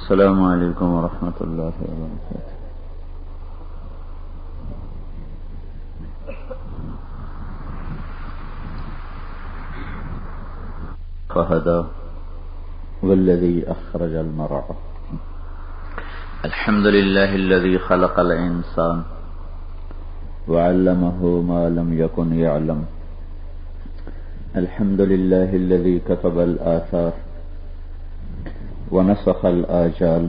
السلام علیکم ورحمۃ اللہ وبرکاتہ. فهدى والذي أخرج المرعى. الحمد لله الذي خلق الإنسان وعلمه ما لم يكن يعلم. الحمد لله الذي كتب الآثار ونسخ الآجال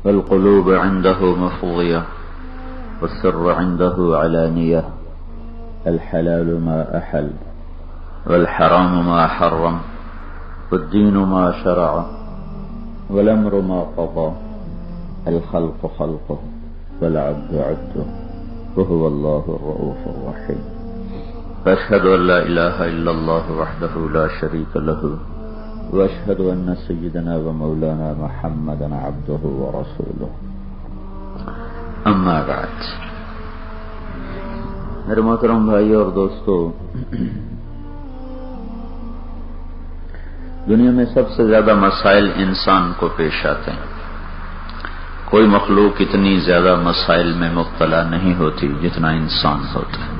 والقلوب عنده مفضية والسر عنده علانية. الحلال ما أحل والحرام ما حرم والدين ما شرع والأمر ما قضى. الخلق خلقه والعبد عبده وهو الله الرؤوف الرحيم. وأشهد أن لا إله إلا الله وحده لا شريك له وأشهد أن سيدنا ومولانا محمدا عبده ورسوله. أما بعد. میرے محترم بھائیو اور دوستو، دنیا میں سب سے زیادہ مسائل انسان کو پیش آتے ہیں. کوئی مخلوق اتنی زیادہ مسائل میں مبتلا نہیں ہوتی جتنا انسان ہوتا ہے.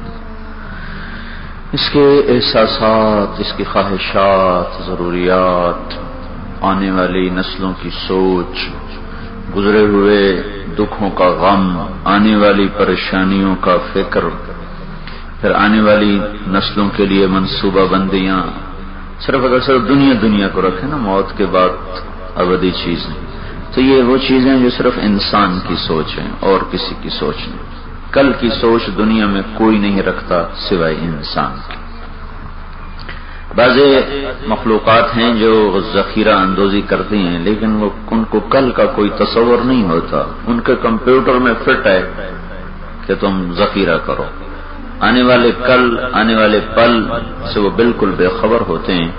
اس کے احساسات، اس کی خواہشات، ضروریات، آنے والی نسلوں کی سوچ، گزرے ہوئے دکھوں کا غم، آنے والی پریشانیوں کا فکر، پھر آنے والی نسلوں کے لیے منصوبہ بندیاں. صرف اگر دنیا کو رکھے نا، موت کے بعد ابدی چیز نہیں، تو یہ وہ چیزیں جو صرف انسان کی سوچ ہیں اور کسی کی سوچ نہیں. کل کی سوچ دنیا میں کوئی نہیں رکھتا سوائے انسان کی. بعض مخلوقات ہیں جو ذخیرہ اندوزی کرتی ہیں، لیکن ان کو کل کا کوئی تصور نہیں ہوتا. ان کے کمپیوٹر میں فٹ ہے کہ تم ذخیرہ کرو. آنے والے کل، آنے والے پل سے وہ بالکل بے خبر ہوتے ہیں.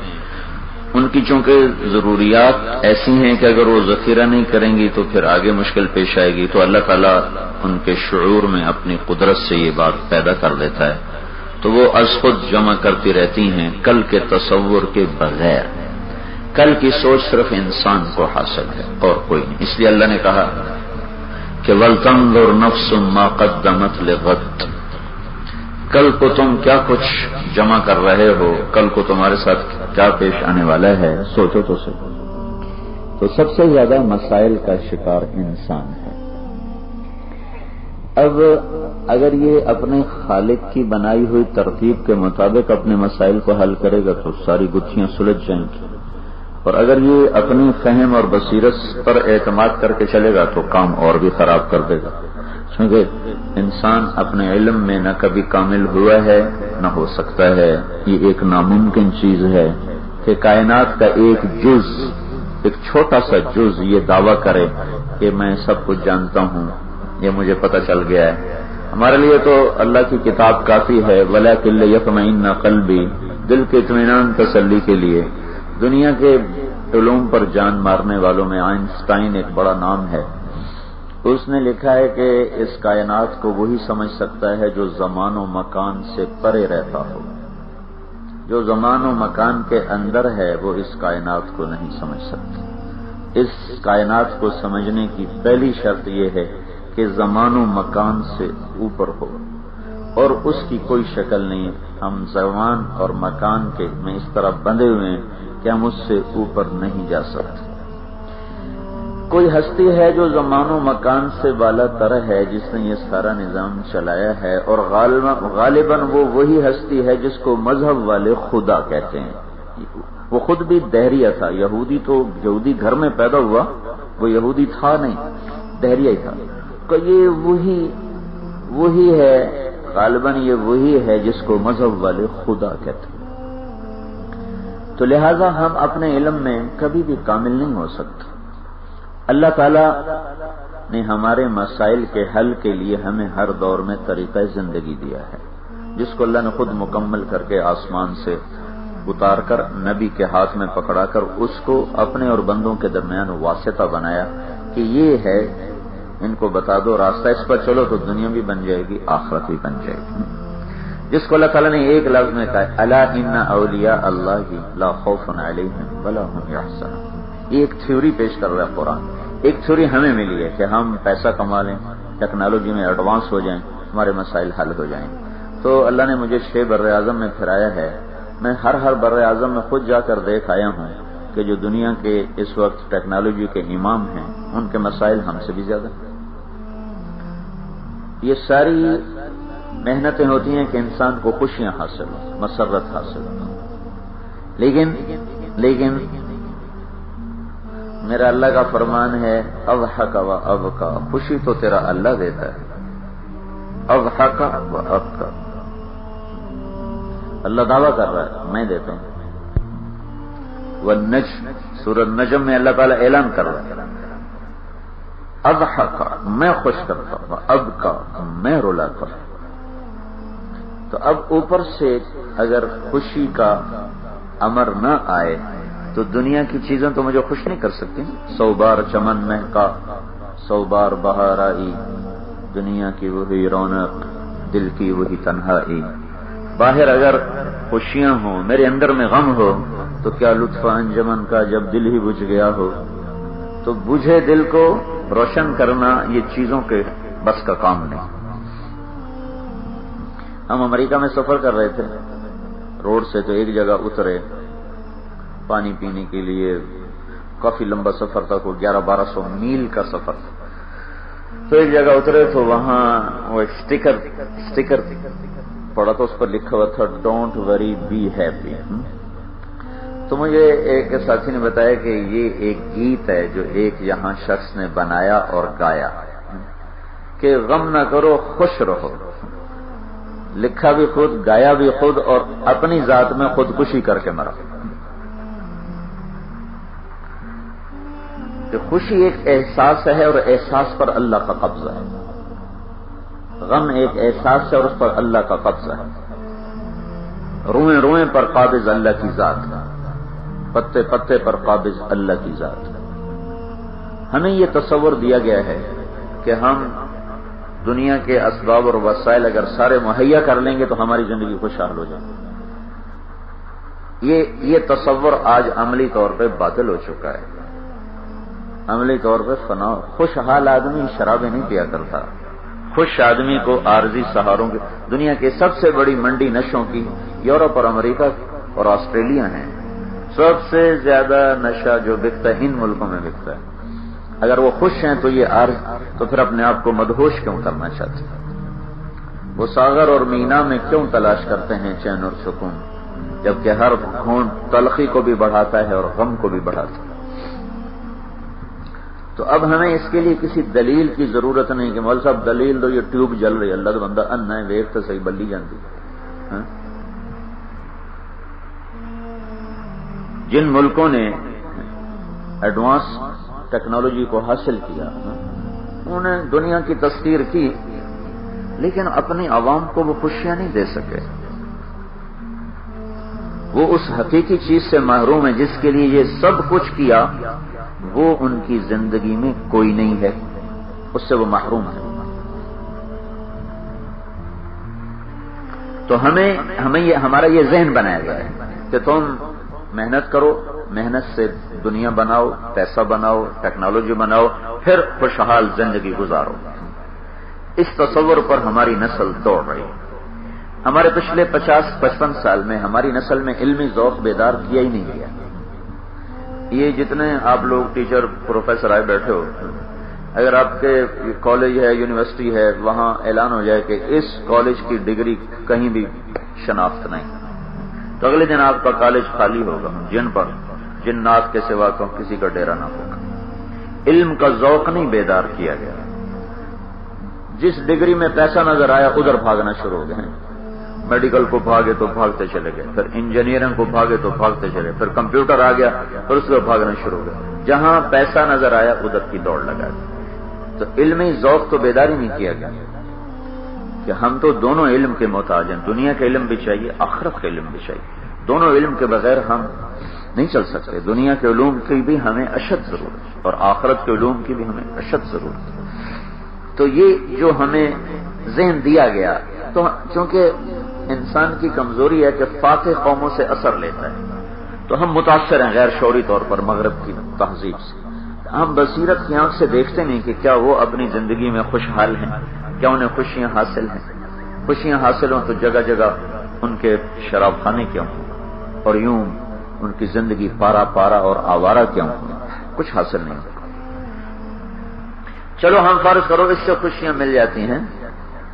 ان کی چونکہ ضروریات ایسی ہیں کہ اگر وہ ذخیرہ نہیں کریں گی تو پھر آگے مشکل پیش آئے گی. تو اللہ تعالیٰ ان کے شعور میں اپنی قدرت سے یہ بات پیدا کر دیتا ہے، تو وہ از خود جمع کرتی رہتی ہیں کل کے تصور کے بغیر. کل کی سوچ صرف انسان کو حاصل ہے اور کوئی نہیں. اس لیے اللہ نے کہا کہ وَلْتَنْظُرْ نَفْسٌ مَا قَدَّمَتْ لِغَدٍ. کل کو تم کیا کچھ جمع کر رہے ہو، کل کو تمہارے ساتھ کیا پیش آنے والا ہے، سوچو تو صحیح. تو سب سے زیادہ مسائل کا شکار انسان ہے. اب اگر یہ اپنے خالق کی بنائی ہوئی ترتیب کے مطابق اپنے مسائل کو حل کرے گا تو ساری گتھیاں سلجھ جائیں گی، اور اگر یہ اپنی فہم اور بصیرت پر اعتماد کر کے چلے گا تو کام اور بھی خراب کر دے گا. کیونکہ انسان اپنے علم میں نہ کبھی کامل ہوا ہے نہ ہو سکتا ہے. یہ ایک ناممکن چیز ہے کہ کائنات کا ایک جز، ایک چھوٹا سا جز یہ دعویٰ کرے کہ میں سب کچھ جانتا ہوں، یہ مجھے پتہ چل گیا ہے. ہمارے لیے تو اللہ کی کتاب کافی ہے. وَلَٰكِن لِّيَطْمَئِنَّ قَلْبِي، دل کے اطمینان تسلی کے لیے. دنیا کے علوم پر جان مارنے والوں میں آئنسٹائن ایک بڑا نام ہے. اس نے لکھا ہے کہ اس کائنات کو وہی سمجھ سکتا ہے جو زمان و مکان سے پرے رہتا ہو. جو زمان و مکان کے اندر ہے وہ اس کائنات کو نہیں سمجھ سکتا. اس کائنات کو سمجھنے کی پہلی شرط یہ ہے کہ زمان و مکان سے اوپر ہو، اور اس کی کوئی شکل نہیں. ہم زمان اور مکان کے میں اس طرح بندھے ہوئے ہیں کہ ہم اس سے اوپر نہیں جا سکتے. کوئی ہستی ہے جو زمان و مکان سے بالا تر ہے، جس نے یہ سارا نظام چلایا ہے، اور غالباً وہ وہی ہستی ہے جس کو مذہب والے خدا کہتے ہیں. وہ خود بھی دہریہ تھا. یہودی گھر میں پیدا ہوا، وہ یہودی تھا نہیں، دہریہ ہی تھا. تو یہ وہی ہے، غالباً یہ وہی ہے جس کو مذہب والے خدا کہتے ہیں. تو لہذا ہم اپنے علم میں کبھی بھی کامل نہیں ہو سکتے. اللہ تعالیٰ نے ہمارے مسائل کے حل کے لیے ہمیں ہر دور میں طریقہ زندگی دیا ہے، جس کو اللہ نے خود مکمل کر کے آسمان سے اتار کر نبی کے ہاتھ میں پکڑا کر اس کو اپنے اور بندوں کے درمیان واسطہ بنایا کہ یہ ہے، ان کو بتا دو راستہ، اس پر چلو تو دنیا بھی بن جائے گی، آخرت بھی بن جائے گی. جس کو اللہ تعالیٰ نے ایک لفظ میں کہا الا ان اولیاء اللہ لا خوف علیہم ولا هم یحزنون. یہ ایک تھیوری پیش کر رہا ہے قرآن. ایک تھیوری ہمیں ملی ہے کہ ہم پیسہ کما لیں، ٹیکنالوجی میں ایڈوانس ہو جائیں، ہمارے مسائل حل ہو جائیں. تو اللہ نے مجھے 6 بر اعظم میں پھرایا ہے. میں ہر بر اعظم میں خود جا کر دیکھ آیا ہوں کہ جو دنیا کے اس وقت ٹیکنالوجی کے امام ہیں ان کے مسائل ہم سے بھی زیادہ ہیں. یہ ساری محنتیں ہوتی ہیں کہ انسان کو خوشیاں حاصل ہوں، مسرت حاصل ہوں. لیکن میرا اللہ کا فرمان ہے اضحک و ابکا، خوشی تو تیرا اللہ دیتا ہے. اضحک و ابکا، اللہ دعویٰ کر رہا ہے میں دیتا ہوں. والنجم، سورۃ نجم میں اللہ تعالیٰ اعلان کر رہا ہے اضحک میں خوش کرتا ہوں، ابکا میں رلاتا ہوں. تو اب اوپر سے اگر خوشی کا امر نہ آئے تو دنیا کی چیزیں تو مجھے خوش نہیں کر سکتی. 100 بار چمن مہکا، 100 بار بہار آئی، دنیا کی وہی رونق، دل کی وہی تنہائی. باہر اگر خوشیاں ہوں، میرے اندر میں غم ہو، تو کیا لطف انجمن کا جب دل ہی بجھ گیا ہو. تو بجھے دل کو روشن کرنا یہ چیزوں کے بس کا کام نہیں. ہم امریکہ میں سفر کر رہے تھے، روڈ سے تو ایک جگہ اترے پانی پینے کے لیے. کافی لمبا سفر تھا، کوئی 1100-1200 میل کا سفر تھا. تو ایک جگہ اترے تو وہاں وہ اسٹیکر پڑا تو اس پر لکھا ہوا تھا ڈونٹ وری بی ہیپی. تو مجھے ایک ساتھی نے بتایا کہ یہ ایک گیت ہے جو ایک یہاں شخص نے بنایا اور گایا کہ غم نہ کرو خوش رہو. لکھا بھی خود، گایا بھی خود، اور اپنی ذات میں خودکشی کر کے مرا. کہ خوشی ایک احساس ہے اور احساس پر اللہ کا قبضہ ہے. غم ایک احساس ہے اور اس پر اللہ کا قبضہ ہے. روئیں روئیں پر قابض اللہ کی ذات، پتے پتے پر قابض اللہ کی ذات. ہمیں یہ تصور دیا گیا ہے کہ ہم دنیا کے اسباب اور وسائل اگر سارے مہیا کر لیں گے تو ہماری زندگی خوشحال ہو جائے. یہ تصور آج عملی طور پہ باطل ہو چکا ہے، عملی طور پہ فنا. خوشحال آدمی شرابیں نہیں پیا کرتا. خوش آدمی کو عارضی سہاروں کی، دنیا کی سب سے بڑی منڈی نشوں کی یورپ اور امریکہ اور آسٹریلیا ہیں. سب سے زیادہ نشہ جو بکتا ہے ان ملکوں میں بکتا ہے. اگر وہ خوش ہیں تو یہ عارض، تو پھر اپنے آپ کو مدہوش کیوں کرنا چاہتے ہیں؟ وہ ساغر اور مینا میں کیوں تلاش کرتے ہیں چین اور سکون، جبکہ ہر گھونٹ تلخی کو بھی بڑھاتا ہے اور غم کو بھی بڑھاتا ہے. تو اب ہمیں اس کے لیے کسی دلیل کی ضرورت نہیں کہ مول صاحب دلیل دو، یہ ٹیوب جل رہی ہے، اللہ کا بندہ ان ہے ویخ تو صحیح بلی جاندی. جن ملکوں نے ایڈوانس ٹیکنالوجی کو حاصل کیا انہوں نے دنیا کی تسخیر کی، لیکن اپنی عوام کو وہ خوشیاں نہیں دے سکے. وہ اس حقیقی چیز سے محروم ہے جس کے لیے یہ سب کچھ کیا، وہ ان کی زندگی میں کوئی نہیں ہے، اس سے وہ محروم ہے. تو ہمارا یہ ذہن بنایا گیا ہے کہ تم محنت کرو، محنت سے دنیا بناؤ، پیسہ بناؤ، ٹیکنالوجی بناؤ، پھر خوشحال زندگی گزارو. اس تصور پر ہماری نسل دوڑ رہی ہے. ہمارے پچھلے 50-55 سال میں ہماری نسل میں علمی ذوق بیدار کیا ہی نہیں گیا. یہ جتنے آپ لوگ ٹیچر پروفیسر آئے بیٹھے ہو، اگر آپ کے کالج ہے، یونیورسٹی ہے، وہاں اعلان ہو جائے کہ اس کالج کی ڈگری کہیں بھی شناخت نہیں، تو اگلے دن آپ کا کالج خالی ہوگا، جنات کے سوا کسی کا ڈیرا نہ ہوگا. علم کا ذوق نہیں بیدار کیا گیا. جس ڈگری میں پیسہ نظر آیا ادھر بھاگنا شروع ہو گئے. میڈیکل کو بھاگے تو بھاگتے چلے گئے، پھر انجینئرنگ کو بھاگے تو بھاگتے چلے، پھر کمپیوٹر آ گیا پھر اس کو بھاگنا شروع ہو گئے. جہاں پیسہ نظر آیا ادھر کی دوڑ لگا دی. تو علمی ذوق تو بیدار ہی نہیں کیا گیا کہ ہم تو دونوں علم کے محتاج ہیں. دنیا کا علم بھی چاہیے، آخرت کا علم بھی چاہیے. دونوں علم کے بغیر ہم نہیں چل سکتے. دنیا کے علوم کی بھی ہمیں اشد ضرورت ہے اور آخرت کے علوم کی بھی ہمیں اشد ضرورت ہے. تو یہ جو ہمیں ذہن دیا گیا، تو چونکہ انسان کی کمزوری ہے کہ فاتح قوموں سے اثر لیتا ہے. تو ہم متاثر ہیں غیر شعوری طور پر مغرب کی تہذیب سے. ہم بصیرت کی آنکھ سے دیکھتے نہیں کہ کیا وہ اپنی زندگی میں خوشحال ہیں, کیا انہیں خوشیاں حاصل ہیں. خوشیاں حاصل ہوں تو جگہ جگہ ان کے شراب خانے کیوں ہوں, اور یوں ان کی زندگی پارا پارا اور آوارہ کیوں ہوں, کچھ حاصل نہیں. چلو ہم فرض کرو اس سے خوشیاں مل جاتی ہیں,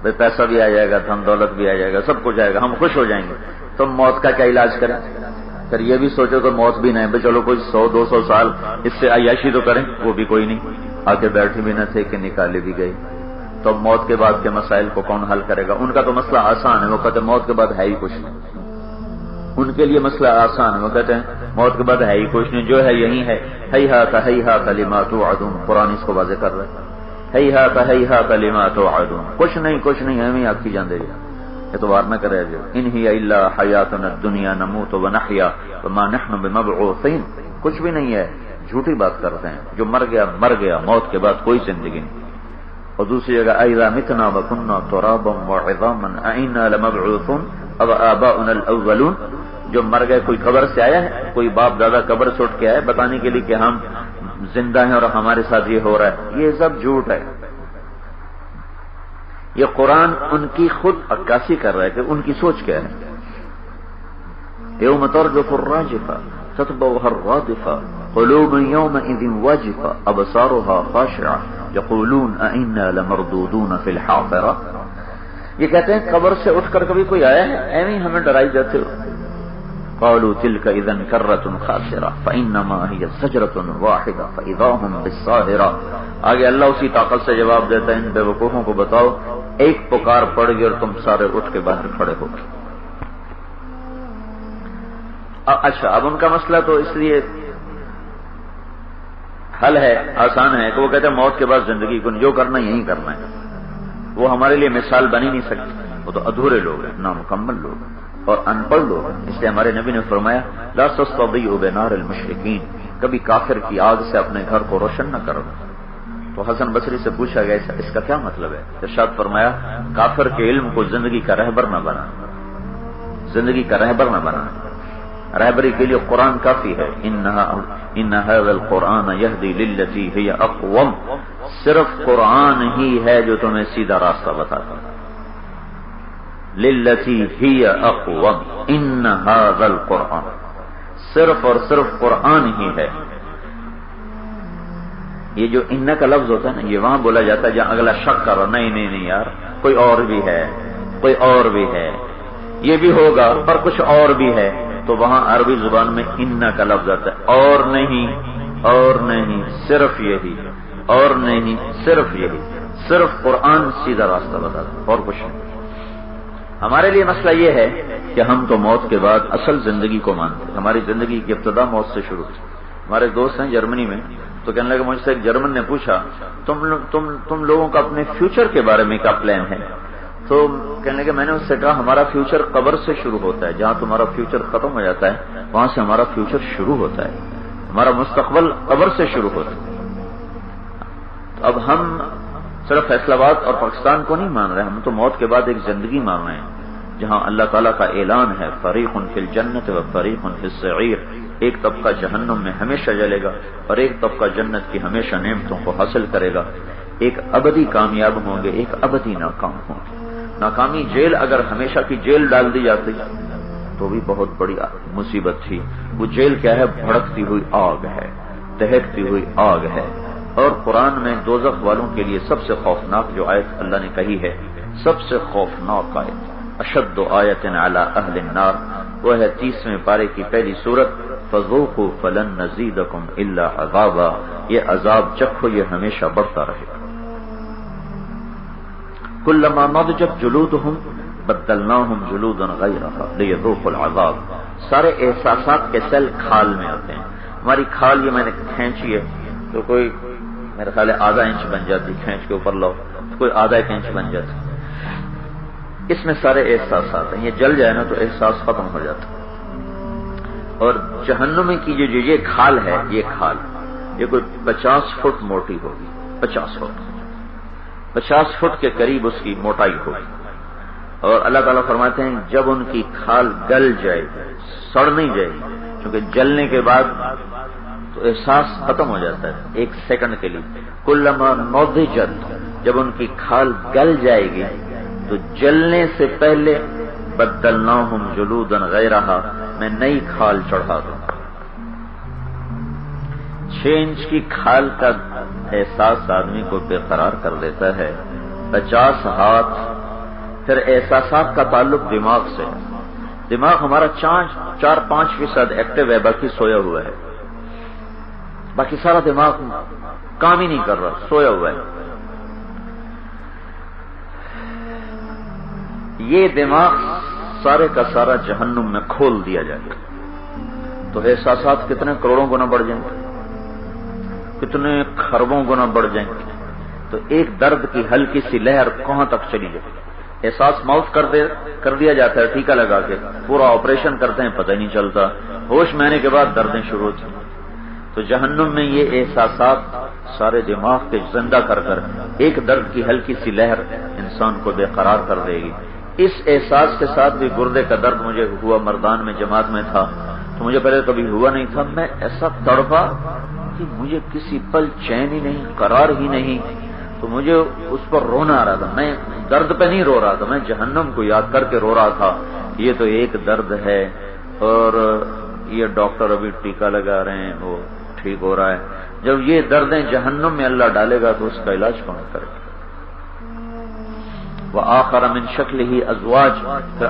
بھائی پیسہ بھی آ جائے گا, دھن دولت بھی آ جائے گا, سب کچھ آئے گا, ہم خوش ہو جائیں گے. تو موت کا کیا علاج کریں؟ پھر یہ بھی سوچو تو موت بھی نہیں, بھائی چلو کوئی 100-200 سال اس سے عیاشی تو کریں, وہ بھی کوئی نہیں, آگے بیٹھے بھی نہ تھے کہ نکالے بھی گئے. تو موت کے بعد کے مسائل کو کون حل کرے گا؟ ان کا تو مسئلہ آسان ہے, وہ کہتے ہیں موت کے بعد ہے ہی کچھ نہیں. ان کے لیے مسئلہ آسان ہے, وہ کہتے ہیں موت کے بعد ہے ہی کچھ نہیں, جو ہے یہی ہے. ہیہات لما توعدون, قرآن اس کو واضح کر رہا ہے. ہیہات لما توعدون, کچھ نہیں ہمیں آپ کی جان دے گا, اعتبار نہ کرے. جو ان ہی الا حیاتنا الدنیا نموت ونحیا وما نحن بمبعوثین, کچھ بھی نہیں ہے, جھوٹی بات کرتے ہیں. جو مر گیا, موت کے بعد کوئی زندگی نہیں. اور دوسری جگہ اذا متنا وكنا ترابا وعظاما ائنا لمبعوثون اب آباؤنا الاولون, جو مر گئے, کوئی قبر سے آیا ہے, کوئی باپ دادا قبر سے اٹھ کے آئے بتانے کے لیے کہ ہم زندہ ہیں اور ہمارے ساتھ یہ ہو رہا ہے؟ یہ سب جھوٹ ہے. یہ قرآن ان کی خود عکاسی کر رہا ہے کہ ان کی سوچ کیا ہے. یوم ترجف الراجفہ تتبعها الرادفہ قلوب یومئذ واجفہ ابصارها خاشعہ یقولون ائنا لمردودون فی الحافرہ. یہ کہتے ہیں قبر سے اٹھ کر کبھی کوئی آیا ہے؟ ایویں ہمیں ڈرائی جاتے ہو. قالوا تلك اذا كرة خاسرة فانما هي زجرة واحدة فاذا هم بالساهرة. آگے اللہ اسی طاقت سے جواب دیتا ہے, ان بے وقوفوں کو بتاؤ ایک پکار پڑ گئی اور تم سارے اٹھ کے باہر کھڑے ہو گئے. اچھا, اب ان کا مسئلہ تو اس لیے حل ہے, آسان ہے کہ وہ کہتے ہیں موت کے بعد زندگی کو جو کرنا یہی کرنا ہے. وہ ہمارے لیے مثال بن ہی نہیں سکتی, وہ تو ادھورے لوگ ہیں, نامکمل لوگ ہیں اور ان پڑھ لوگ ہیں. اس لیے ہمارے نبی نے فرمایا لا تستضيئوا بنار المشرکین, کبھی کافر کی آگ سے اپنے گھر کو روشن نہ کرو. تو حسن بصری سے پوچھا گیا اس کا کیا مطلب ہے؟ ارشاد فرمایا کافر کے علم کو زندگی کا رہبر نہ بنا, زندگی کا رہبر نہ بنا. رہبری کے لیے قرآن کافی ہے. ان هذا القرآن يهدي للتي هي اقوم, صرف قرآن ہی ہے جو تمہیں سیدھا راستہ بتاتا ہے. للتی ہی اقوم, ان هذا القرآن, صرف اور صرف قرآن ہی ہے. یہ جو ان کا لفظ ہوتا ہے نا, یہ وہاں بولا جاتا ہے جہاں اگلا شک کرو, نہیں یار کوئی اور بھی ہے, کوئی اور بھی ہے, یہ بھی ہوگا پر کچھ اور بھی ہے. تو وہاں عربی زبان میں ان کا لفظ آتا ہے, اور نہیں صرف یہی, اور نہیں صرف یہی. صرف قرآن سیدھا راستہ بتاتا ہے اور کچھ نہیں. ہمارے لیے مسئلہ یہ ہے کہ ہم تو موت کے بعد اصل زندگی کو مانتے ہیں. ہماری زندگی کی ابتدا موت سے شروع ہوئی. ہمارے دوست ہیں جرمنی میں, تو کہنے لگے, مجھ سے ایک جرمن نے پوچھا تم لوگوں کا اپنے فیوچر کے بارے میں کیا پلان ہے؟ تو کہنے لگے, میں نے اس سے کہا ہمارا فیوچر قبر سے شروع ہوتا ہے. جہاں تمہارا فیوچر ختم ہو جاتا ہے وہاں سے ہمارا فیوچر شروع ہوتا ہے. ہمارا مستقبل قبر سے شروع ہوتا ہے. تو اب ہم صرف فیصلہ آباد اور پاکستان کو نہیں مان رہے, ہم تو موت کے بعد ایک زندگی مان رہے ہیں جہاں اللہ تعالیٰ کا اعلان ہے فریق فی الجنت و فریق فی السعیر. ایک طبقہ جہنم میں ہمیشہ جلے گا اور ایک طبقہ جنت کی ہمیشہ نعمتوں کو حاصل کرے گا. ایک ابدی کامیاب ہوں گے, ایک ابدی ناکام ہوں گے. ناکامی جیل, اگر ہمیشہ کی جیل ڈال دی جاتی تو بھی بہت بڑی مصیبت تھی. وہ جیل کیا ہے؟ بھڑکتی ہوئی آگ ہے, دہکتی ہوئی آگ ہے. اور قرآن میں دوزخ والوں کے لیے سب سے خوفناک جو آیت اللہ نے کہی ہے, سب سے خوفناک آیت, اشد آیت علی اہل النار, وہ ہے 30ویں پارے کی پہلی سورت فذوقوا فلن نزیدکم الا عذابا. یہ عذاب چکھو, یہ ہمیشہ بڑھتا رہے گا. کلما نضجت جلودہم بدلناہم جلودا غیرہا لیذوقوا العذاب. سارے احساسات کے سیل کھال میں آتے ہیں. ہماری کھال یہ میں نے کھینچی ہے تو کوئی میرا خیال ہے آدھا انچ بن جاتی, کھینچ کے اوپر لاؤ تو کوئی آدھا ایک انچ بن جاتی. اس میں سارے احساسات ہیں. یہ جل جائے نا تو احساس ختم ہو جاتا. اور جہنم کی جو یہ کھال ہے, یہ کھال یہ کوئی 50 فٹ موٹی ہوگی, 50 فٹ کے قریب اس کی موٹائی ہوگی. اور اللہ تعالیٰ فرماتے ہیں جب ان کی کھال گل جائے, سڑ نہیں جائے گی, کیونکہ جلنے کے بعد تو احساس ختم ہو جاتا ہے ایک سیکنڈ کے لیے. کلما نضجت، جب ان کی کھال گل جائے گی تو جلنے سے پہلے بدلناہم جلودا غیرہا، میں نئی کھال چڑھا دوں. 6 انچ کی کھال کا احساس آدمی کو بے قرار کر دیتا ہے. 50 ہاتھ. پھر احساسات کا تعلق دماغ سے. دماغ ہمارا 4-5% ایکٹیو ہے، باقی سویا ہوا ہے. باقی سارا دماغ کام ہی نہیں کر رہا، سویا ہوا ہے. یہ دماغ سارے کا سارا جہنم میں کھول دیا جائے گا تو احساسات کتنے کروڑوں گنا بڑھ جائیں گے، کتنے خربوں گنا بڑھ جائیں گے. تو ایک درد کی ہلکی سی لہر کہاں تک چلی جائے. احساس معاف کر دیا جاتا ہے ٹیکا لگا کے، پورا آپریشن کرتے ہیں پتہ ہی نہیں چلتا، ہوش میں آنے کے بعد دردیں شروع ہوتی ہیں. تو جہنم میں یہ احساسات سارے دماغ کے زندہ کر کر ایک درد کی ہلکی سی لہر انسان کو بے قرار کر دے گی. اس احساس کے ساتھ بھی گردے کا درد مجھے ہوا. مردان میں جماعت میں تھا تو مجھے پہلے کبھی ہوا نہیں تھا. میں ایسا تڑپا کہ مجھے کسی پل چین ہی نہیں، قرار ہی نہیں. تو مجھے اس پر رونا آ رہا تھا. میں درد پہ نہیں رو رہا تھا، میں جہنم کو یاد کر کے رو رہا تھا. یہ تو ایک درد ہے اور یہ ڈاکٹر ابھی ٹیکا لگا رہے ہیں وہ ٹھیک ہو رہا ہے. جب یہ دردیں جہنم میں اللہ ڈالے گا تو اس کا علاج کون کرے گا. وآخر من شکلہ ازواج، پھر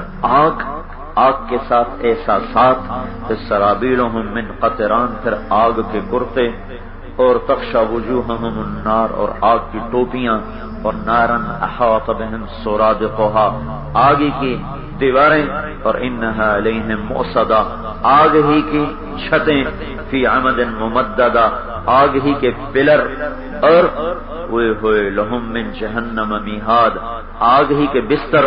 آگ کے ساتھ احساسات. پھر سرابیلہم من قطران، پھر آگ کے کرتے. اور تخشى وجوہہم النار، اور آگ کی ٹوپیاں. اور نارن احاط بہم سرادقها، آگ کی دیواریں. اور انہا علیہم مؤصدہ، آگ ہی کی چھتیں. فی عمد ممددہ، آگ ہی کے پلر. اور ہوئے لہم من جہنم میہاد، آگ ہی کے بستر.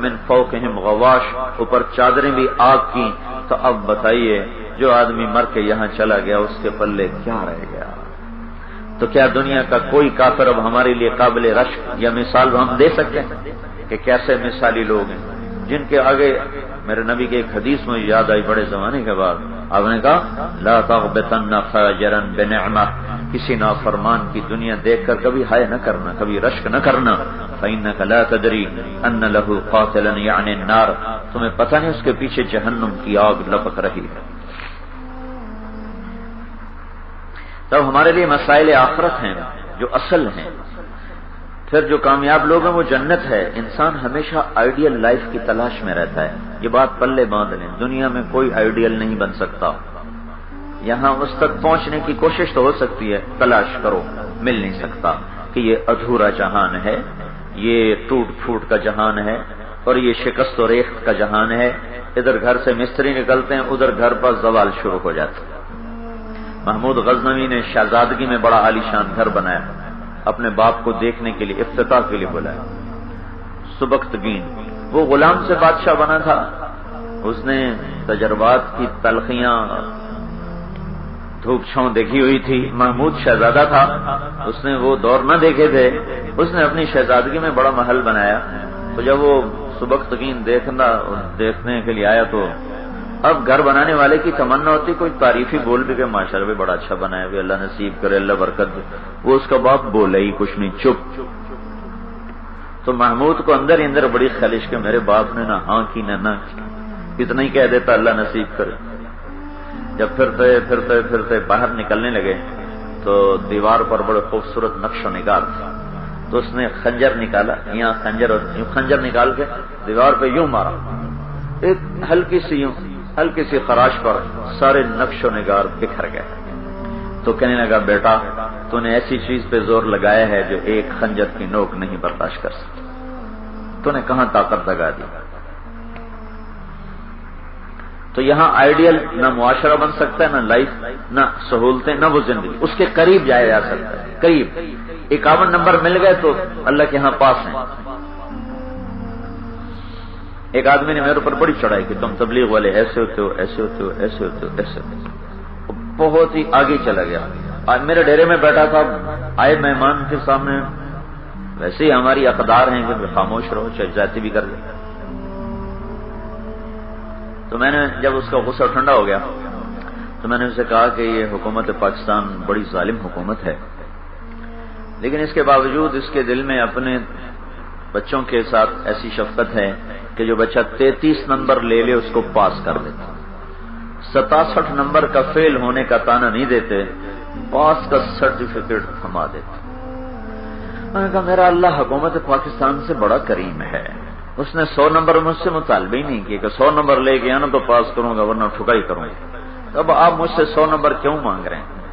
من فوقہم غواش، اوپر چادریں بھی آگ کی. تو اب بتائیے جو آدمی مر کے یہاں چلا گیا اس کے پلے کیا رہ گیا. تو کیا دنیا کا کوئی کافر اب ہمارے لیے قابل رشک یا مثال ہم دے سکتے ہیں کہ کیسے مثالی لوگ ہیں جن کے آگے میرے نبی کے ایک حدیث میں یاد آئی بڑے زمانے کے بعد. آپ نے کہا لا تغبطن فاجرا بنعمہ، کسی نافرمان کی دنیا دیکھ کر کبھی ہائے نہ کرنا، کبھی رشک نہ کرنا. فإنك لا تدري ان له قاتلا يعني النار، تمہیں پتہ نہیں اس کے پیچھے جہنم کی آگ لپک رہی ہے. تب ہمارے لیے مسائل آخرت ہیں جو اصل ہیں. پھر جو کامیاب لوگ ہیں وہ جنت ہے. انسان ہمیشہ آئیڈیل لائف کی تلاش میں رہتا ہے. یہ بات پلے باندھ لیں، دنیا میں کوئی آئیڈیل نہیں بن سکتا. یہاں اس تک پہنچنے کی کوشش تو ہو سکتی ہے، تلاش کرو، مل نہیں سکتا. کہ یہ ادھورا جہان ہے، یہ ٹوٹ پھوٹ کا جہان ہے، اور یہ شکست و ریخت کا جہان ہے. ادھر گھر سے مستری نکلتے ہیں، ادھر گھر پر زوال شروع ہو جاتا ہے. محمود غزنوی نے شہزادگی میں بڑا عالیشان گھر بنایا، اپنے باپ کو دیکھنے کے لیے، افتتاح کے لیے بلایا. سبکتگین وہ غلام سے بادشاہ بنا تھا. اس نے تجربات کی تلخیاں دھوپ چھاؤں دیکھی ہوئی تھی. محمود شہزادہ تھا، اس نے وہ دور نہ دیکھے تھے. اس نے اپنی شہزادگی میں بڑا محل بنایا. تو جب وہ سبکتگین دیکھنے کے لیے آیا تو اب گھر بنانے والے کی تمنا ہوتی کوئی تعریفی بول بھی کہ ماشاءاللہ بڑا اچھا بنایا، بھی اللہ نصیب کرے، اللہ برکت دے. وہ اس کا باپ بولا ہی کچھ نہیں، چپ. تو محمود کو اندر ہی اندر بڑی خلش کہ میرے باپ نے نہ ہاں کی نہ کی، اتنا ہی کہہ دیتا اللہ نصیب کرے. جب پھرتے باہر نکلنے لگے تو دیوار پر بڑے خوبصورت نقش و نگار تھا. تو اس نے خنجر نکالا، یہاں خنجر نکال کے دیوار پہ یوں مارا. ایک ہلکی سی خراش پر سارے نقش و نگار بکھر گئے. تو کہنے لگا بیٹا تو نے ایسی چیز پہ زور لگایا ہے جو ایک خنجر کی نوک نہیں برداشت کر سکتی. تو نے کہاں طاقت لگا دی. تو یہاں آئیڈیل نہ معاشرہ بن سکتا ہے، نہ لائف، نہ سہولتیں، نہ وہ زندگی. اس کے قریب جایا جا سکتا ہے، قریب. 51 نمبر مل گئے تو اللہ کے ہاں پاس ہیں. ایک آدمی نے میرے اوپر بڑی چڑھائی کہ تم تبلیغ والے ایسے ہوتے ہو، ایسے ہوتے ہو، ایسے ہوتے ہو، ایسے ہوتے ہو. بہت ہی آگے چلا گیا. آج میرے ڈیرے میں بیٹھا تھا، آئے مہمان کے سامنے ویسے ہی ہماری اقدار ہیں کہ خاموش رہو، چاہے جاتی بھی کر دیں. تو میں نے جب اس کا غصہ ٹھنڈا ہو گیا تو میں نے اسے کہا کہ یہ حکومت پاکستان بڑی ظالم حکومت ہے، لیکن اس کے باوجود اس کے دل میں اپنے بچوں کے ساتھ ایسی شفقت ہے کہ جو بچہ 33 نمبر لے لے اس کو پاس کر دیتا، 67 نمبر کا فیل ہونے کا تانا نہیں دیتے، پاس کا سرٹیفکیٹ تھما دیتے۔ میں نے کہا میرا اللہ حکومت پاکستان سے بڑا کریم ہے، اس نے 100 نمبر مجھ سے مطالبہ ہی نہیں کیا کہ 100 نمبر لے کے آنا تو پاس کروں گا ورنہ ٹھکائی کروں گا۔ اب آپ مجھ سے 100 نمبر کیوں مانگ رہے ہیں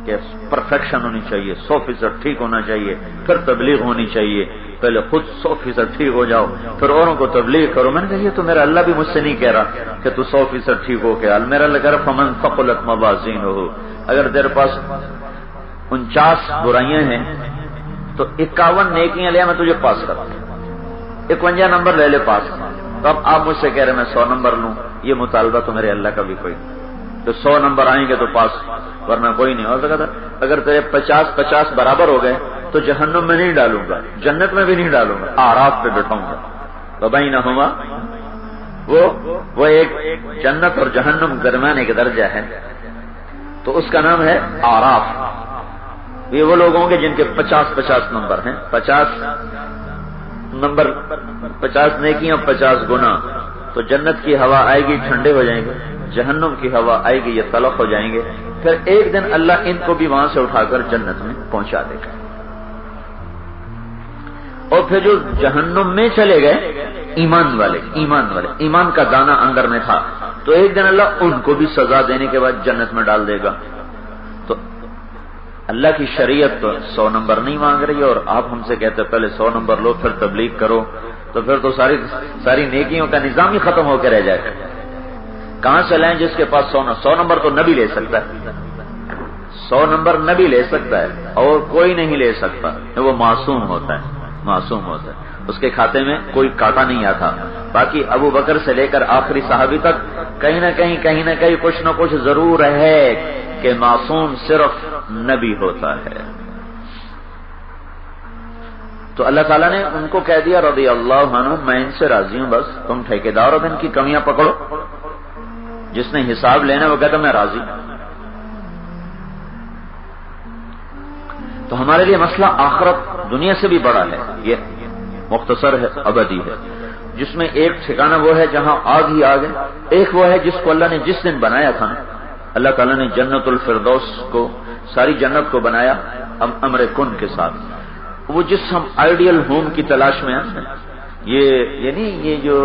کہ پرفیکشن ہونی چاہیے، 100% ٹھیک ہونا چاہیے، پھر تبلیغ ہونی چاہیے، پہلے خود 100% ٹھیک ہو جاؤ پھر اوروں کو تبلیغ کرو۔ میں نے کہا یہ تو میرا اللہ بھی مجھ سے نہیں کہہ رہا کہ تو 100% ٹھیک ہو کے حال، میرا اللہ کہہ رہا فمن ثقلت موازینہ، اگر تیرے پاس 49 برائیاں ہیں تو 51 نیکیاں لے میں تجھے پاس کرتا ہوں، 51 نمبر لے لے پاس۔ تو اب آپ مجھ سے کہہ رہے میں 100 نمبر لوں، یہ مطالبہ تو میرے اللہ کا بھی کوئی نہیں، تو 100 نمبر آئیں گے تو پاس ورنہ کوئی نہیں ہو سکتا۔ اگر تیرے 50-50 برابر ہو گئے تو جہنم میں نہیں ڈالوں گا، جنت میں بھی نہیں ڈالوں گا، اعراف پہ بٹھاؤں گا۔ تو بینہما، وہ ایک جنت اور جہنم درمیان ایک درجہ ہے، تو اس کا نام ہے اعراف۔ یہ وہ لوگ ہوں گے جن کے 50-50 نمبر ہیں، 50 نمبر، 50 نیکیاں 50 گناہ، تو جنت کی ہوا آئے گی ٹھنڈے ہو جائیں گے، جہنم کی ہوا آئے گی یہ تلخ ہو جائیں گے، پھر ایک دن اللہ ان کو بھی وہاں سے اٹھا کر جنت میں پہنچا دے گا۔ اور پھر جو جہنم میں چلے گئے ایمان والے، ایمان کا دانہ اندر میں تھا، تو ایک دن اللہ ان کو بھی سزا دینے کے بعد جنت میں ڈال دے گا۔ تو اللہ کی شریعت تو 100 نمبر نہیں مانگ رہی، اور آپ ہم سے کہتے پہلے 100 نمبر لو پھر تبلیغ کرو، تو پھر تو ساری نیکیوں کا نظام ہی ختم ہو کے رہ جائے گا۔ کہاں سے لائیں جس کے پاس 100 نمبر تو نبی لے سکتا ہے، 100 نمبر نبی لے سکتا ہے اور کوئی نہیں لے سکتا، وہ معصوم ہوتا ہے، اس کے کھاتے میں کوئی کاٹا نہیں آتا۔ باقی ابو بکر سے لے کر آخری صحابی تک کہیں نہ کہیں کچھ نہ کچھ ضرور ہے کہ معصوم صرف نبی ہوتا ہے۔ تو اللہ تعالیٰ نے ان کو کہہ دیا رضی اللہ عنہ میں ان سے راضی ہوں، بس تم ٹھیکیدار ہو، ان کی کمیاں پکڑو، جس نے حساب لینا وہ کہتا میں راضی۔ تو ہمارے لیے مسئلہ آخرت دنیا سے بھی بڑا ہے، یہ مختصر ہے، ابدی ہے، جس میں ایک ٹھکانہ وہ ہے جہاں آگ ہی آگ ہے، ایک وہ ہے جس کو اللہ نے جس دن بنایا تھا نا، اللہ تعالیٰ نے جنت الفردوس کو، ساری جنت کو بنایا امر کن کے ساتھ۔ وہ جس ہم آئیڈیل ہوم کی تلاش میں ہیں، یہ جو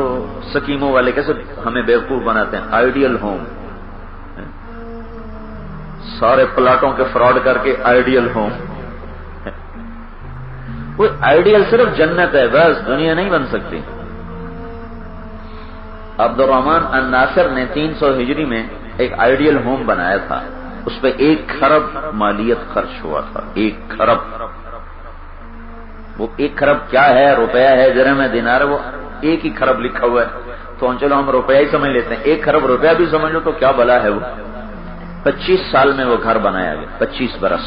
سکیموں والے کیسے ہمیں بیوقوف بناتے ہیں، آئیڈیل ہوم، سارے پلاٹوں کے فراڈ کر کے آئیڈیل ہوم، وہ آئیڈیل صرف جنت ہے، بس دنیا نہیں بن سکتی۔ عبد الرحمن الناصر نے 300 ہجری میں ایک آئیڈیل ہوم بنایا تھا، اس پہ 1 خرب مالیت خرچ ہوا تھا، 1 خرب۔ وہ 1 خرب کیا ہے، روپیہ ہے، درہم ہے، دینار ہے، وہ 1 ہی خرب لکھا ہوا ہے، تو چلو ہم روپیہ ہی سمجھ لیتے ہیں، 1 خرب روپیہ بھی سمجھ لو تو کیا بلا ہے وہ۔ 25 سال میں وہ گھر بنایا گیا، 25 برس،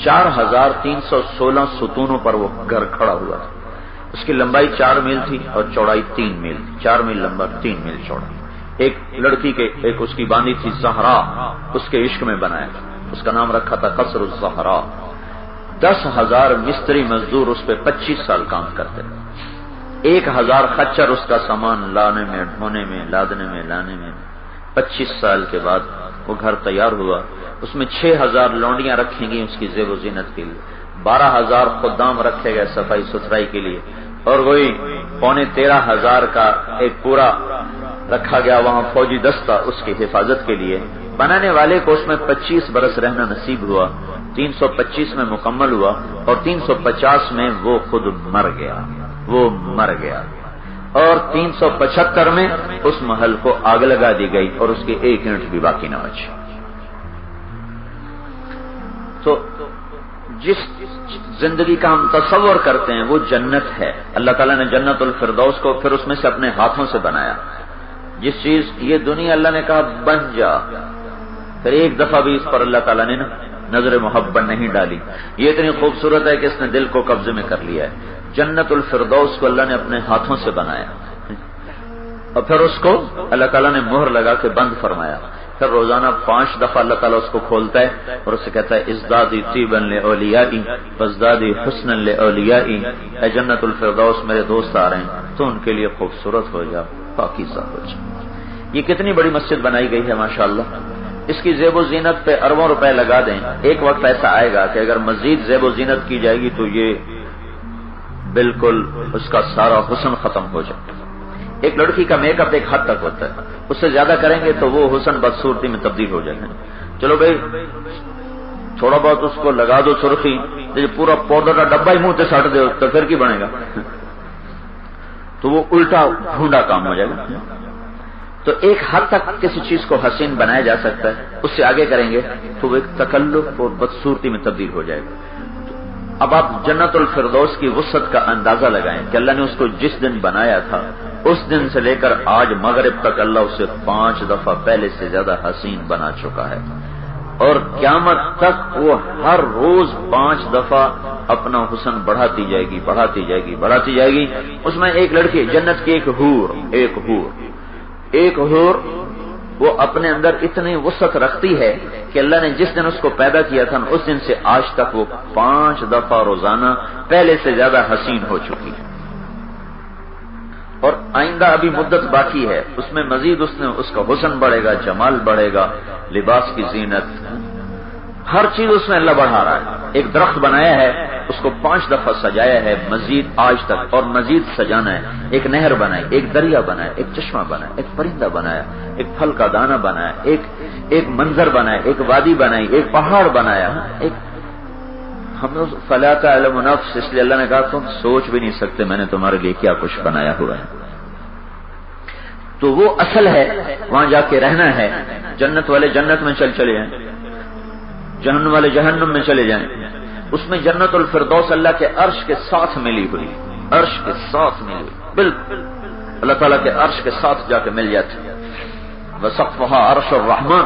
4316 ستونوں پر وہ گھر کھڑا ہوا تھا۔ اس کی لمبائی 4 میل تھی اور چوڑائی 3 میل تھی، 4 میل لمبا 3 میل چوڑا۔ ایک لڑکی کے ایک اس کی باندھی تھی زہرا، اس کے عشق میں بنایا، اس کا نام رکھا تھا قصر الزہرا۔ 10,000 مستری مزدور اس پہ 25 سال کام کرتے، 1000 خچر اس کا سامان لانے میں، ڈھونے میں، لادنے میں، لانے میں۔ 25 سال کے بعد وہ گھر تیار ہوا، اس میں 6000 لونڈیاں رکھیں گی اس کی زیب و زینت کے لیے، 12000 خدام رکھے گئے صفائی ستھرائی کے لیے، اور وہی 13,500 کا ایک پورا رکھا گیا وہاں فوجی دستہ اس کی حفاظت کے لیے۔ بنانے والے کو اس میں 25 برس رہنا نصیب ہوا، 325 میں مکمل ہوا، اور 350 میں وہ خود مر گیا، اور 375 میں اس محل کو آگ لگا دی گئی اور اس کی 1 اینٹ بھی باقی نہ بچی۔ تو جس زندگی کا ہم تصور کرتے ہیں وہ جنت ہے، اللہ تعالیٰ نے جنت الفردوس کو پھر اس میں سے اپنے ہاتھوں سے بنایا۔ جس چیز یہ دنیا اللہ نے کہا بن جا، پھر ایک دفعہ بھی اس پر اللہ تعالیٰ نے نظر محبت نہیں ڈالی، یہ اتنی خوبصورت ہے کہ اس نے دل کو قبضے میں کر لیا ہے۔ جنت الفردوس کو اللہ نے اپنے ہاتھوں سے بنایا، اور پھر اس کو اللہ تعالیٰ نے مہر لگا کے بند فرمایا۔ پھر روزانہ 5 دفعہ اللہ تعالیٰ اس کو کھولتا ہے اور اسے کہتا ہے ازدادی طیبا لاولیائی وازدادی حسنا لاولیائی، اے جنت الفردوس میرے دوست آ رہے ہیں تو ان کے لیے خوبصورت ہو جا، پاکیزہ ہو جا۔ یہ کتنی بڑی مسجد بنائی گئی ہے ماشاءاللہ، اس کی زیب و زینت پہ اربوں روپے لگا دیں، ایک وقت ایسا آئے گا کہ اگر مزید زیب و زینت کی جائے گی تو یہ بالکل اس کا سارا حسن ختم ہو جائے۔ ایک لڑکی کا میک اپ ایک حد تک ہوتا ہے، اس سے زیادہ کریں گے تو وہ حسن بدصورتی میں تبدیل ہو جائے گا۔ چلو بھائی تھوڑا بہت اس کو لگا دو سرخی، پورا پاؤڈر کا ڈبہ ہی منہ سے سٹ دو تو پھر کی بنے گا، تو وہ الٹا ڈھونڈا کام ہو جائے گا۔ تو ایک حد تک کسی چیز کو حسین بنایا جا سکتا ہے، اس سے آگے کریں گے تو وہ ایک تکلف اور بدصورتی میں تبدیل ہو جائے گا۔ اب آپ جنت الفردوس کی وسعت کا اندازہ لگائیں کہ اللہ نے اس کو جس دن بنایا تھا اس دن سے لے کر آج مغرب تک اللہ اسے 5 دفعہ پہلے سے زیادہ حسین بنا چکا ہے، اور قیامت تک وہ ہر روز 5 دفعہ اپنا حسن بڑھاتی جائے گی، بڑھاتی جائے گی، بڑھاتی جائے گی۔ اس میں ایک لڑکی جنت کی ایک حور وہ اپنے اندر اتنی وسعت رکھتی ہے کہ اللہ نے جس دن اس کو پیدا کیا تھا اس دن سے آج تک وہ 5 دفعہ روزانہ پہلے سے زیادہ حسین ہو چکی ہے، اور آئندہ ابھی مدت باقی ہے، اس میں مزید اس کا حسن بڑھے گا، جمال بڑھے گا، لباس کی زینت، ہر چیز اس میں اللہ بڑھا رہا ہے۔ ایک درخت بنایا ہے، اس کو 5 دفعہ سجایا ہے مزید آج تک، اور مزید سجانا ہے۔ ایک نہر بنائی، ایک دریا بنایا، ایک چشمہ بنایا، ایک پرندہ بنایا، ایک پھل کا دانہ بنایا، ایک منظر بنایا، ایک وادی بنائی، ایک پہاڑ بنایا، ایک ہم فلا تعلم نفس، اس لیے اللہ نے کہا تم سوچ بھی نہیں سکتے میں نے تمہارے لیے کیا کچھ بنایا ہوا ہے۔ تو وہ اصل ہے، وہاں جا کے رہنا ہے۔ جنت والے جنت میں چلے جائیں، جہنم والے جہنم میں چلے جائیں۔ اس میں جنت الفردوس اللہ کے عرش کے ساتھ ملی ہوئی، عرش کے ساتھ ملی ہوئی، بالکل اللہ تعالیٰ کے عرش کے ساتھ جا کے مل جاتی۔ وسقفها عرش الرحمن،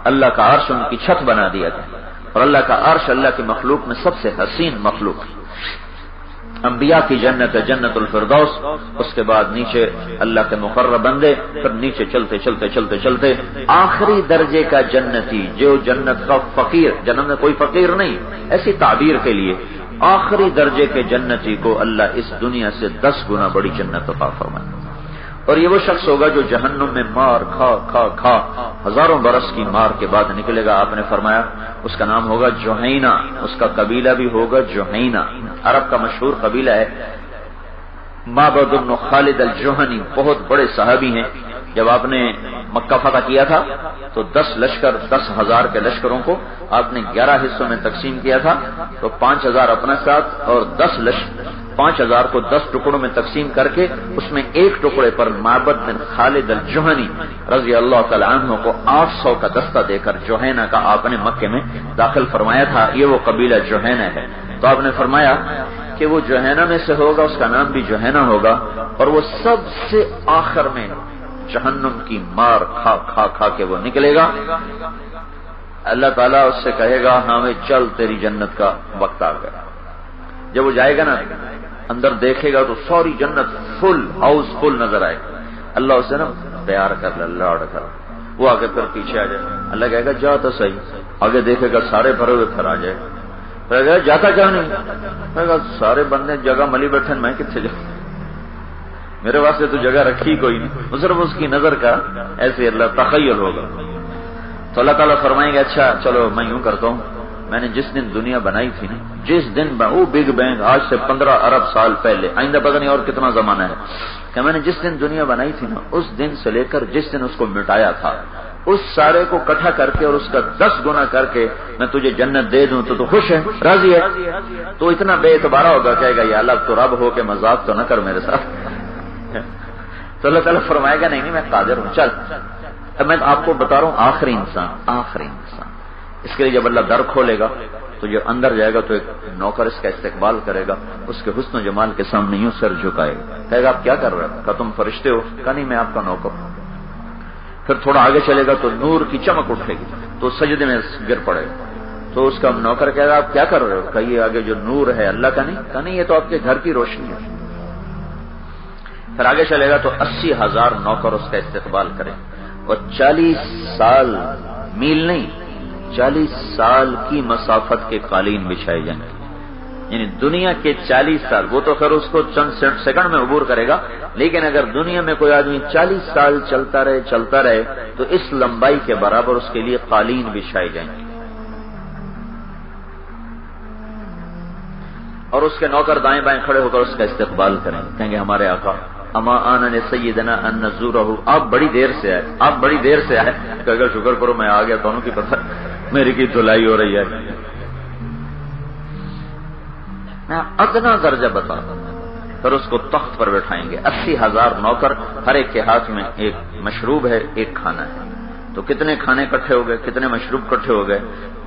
اللہ کا عرش ان کی چھت بنا دیا تھا، اور اللہ کا عرش اللہ کی مخلوق میں سب سے حسین مخلوق ہے۔ انبیاء کی جنت ہے جنت الفردوس، اس کے بعد نیچے اللہ کے مقرب بندے، پھر نیچے چلتے چلتے چلتے چلتے آخری درجے کا جنتی، جو جنت کا فقیر، جنت میں کوئی فقیر نہیں، ایسی تعبیر کے لیے آخری درجے کے جنتی کو اللہ اس دنیا سے 10 گنا بڑی جنت عطا فرمائے۔ اور یہ وہ شخص ہوگا جو جہنم میں مار کھا کھا کھا ہزاروں برس کی مار کے بعد نکلے گا۔ آپ نے فرمایا اس کا نام ہوگا جوہینہ، اس کا قبیلہ بھی ہوگا جوہینہ، عرب کا مشہور قبیلہ ہے۔ معبد بن خالد الجوہنی بہت بڑے صحابی ہیں۔ جب آپ نے مکہ فتح کیا تھا تو 10,000 کے لشکروں کو آپ نے 11 حصوں میں تقسیم کیا تھا، تو 5,000 اپنے ساتھ اور 5,000 کو 10 ٹکڑوں میں تقسیم کر کے اس میں ایک ٹکڑے پر معبد بن خالد الجوہنی رضی اللہ تعالی عنہ کو 800 کا دستہ دے کر جوہینہ کا آپ نے مکے میں داخل فرمایا تھا۔ یہ وہ قبیلہ جوہینہ ہے۔ تو آپ نے فرمایا کہ وہ جوہینہ میں سے ہوگا، اس کا نام بھی جوہینہ ہوگا، اور وہ سب سے آخر میں جہنم کی مار کھا کھا کھا کے وہ نکلے گا۔ اللہ تعالیٰ اس سے کہے گا ہاں میں چل تیری جنت کا وقت آ گیا۔ جب وہ جائے گا نا اندر دیکھے گا تو ساری جنت فل ہاؤس فل نظر آئے گا۔ اللہ اسے نا پیار کر لے، لاڑ کر، وہ آگے پھر پیچھے آ جائے، اللہ کہے گا جا تو صحیح، آگے دیکھے گا سارے بھرے ہوئے پھر آ جائے، پھر کہے گا جاتا کیا نہیں، کہے گا سارے بندے جگہ ملی بیٹھے میں کتنے جاؤں، میرے واسطے تو جگہ رکھی کوئی نہیں، صرف اس کی نظر کا ایسے اللہ تخیل ہوگا۔ تو اللہ تعالیٰ فرمائیں گے اچھا چلو میں یوں کرتا ہوں، میں نے جس دن دنیا بنائی تھی نا، جس دن وہ بگ بینگ آج سے 15 ارب سال پہلے، آئندہ پتہ نہیں اور کتنا زمانہ ہے، کہ میں نے جس دن دنیا بنائی تھی نا اس دن سے لے کر جس دن اس کو مٹایا تھا، اس سارے کو اکٹھا کر کے اور اس کا 10 گنا کر کے میں تجھے جنت دے دوں تو خوش ہے، راضی ہے؟ تو اتنا بے اعتبارہ ہوگا، کہے گا یا اللہ تو رب ہو کے مذاق تو نہ کر میرے ساتھ۔ تو اللہ تعالیٰ فرمائے گا نہیں میں قادر ہوں، چل۔ اب میں آپ کو بتا رہا ہوں آخری انسان، اس کے لیے جب اللہ در کھولے گا تو جب اندر جائے گا تو ایک نوکر اس کا استقبال کرے گا، اس کے حسن و جمال کے سامنے یوں سر جھکائے گا، کہے گا آپ کیا کر رہے ہو؟ کہا تم فرشتے ہو؟ کہا نہیں میں آپ کا نوکر ہوں۔ پھر تھوڑا آگے چلے گا تو نور کی چمک اٹھے گی تو سجدے میں گر پڑے گا، تو اس کا نوکر کہے گا آپ کیا کر رہے ہو؟ کہا یہ آگے جو نور ہے اللہ کا نہیں؟ کہا نہیں یہ تو آپ کے گھر کی روشنی ہے۔ پھر آگے چلے گا تو 80,000 نوکر اس کا استقبال کریں، اور 40 سال، میل نہیں، 40 سال کی مسافت کے قالین بچھائے جائیں گے، یعنی دنیا کے 40 سال، وہ تو خیر اس کو چند سیکنڈ میں عبور کرے گا، لیکن اگر دنیا میں کوئی آدمی 40 سال چلتا رہے تو اس لمبائی کے برابر اس کے لیے قالین بچھائے جائیں گے، اور اس کے نوکر دائیں بائیں کھڑے ہو کر اس کا استقبال کریں، کہیں گے ہمارے آقا اما آنا نے سیدنا ان نزورہ، آپ بڑی دیر سے آئے، کہ اگر شکر کرو میں آ گیا، دونوں کی پتہ میری کی دھلائی ہو رہی ہے، میں ادنا درجہ بتا، پھر اس کو تخت پر بٹھائیں گے، 80,000 نوکر، ہر ایک کے ہاتھ میں ایک مشروب ہے، ایک کھانا ہے، تو کتنے کھانے اکٹھے ہو گئے، کتنے مشروب اکٹھے ہو گئے،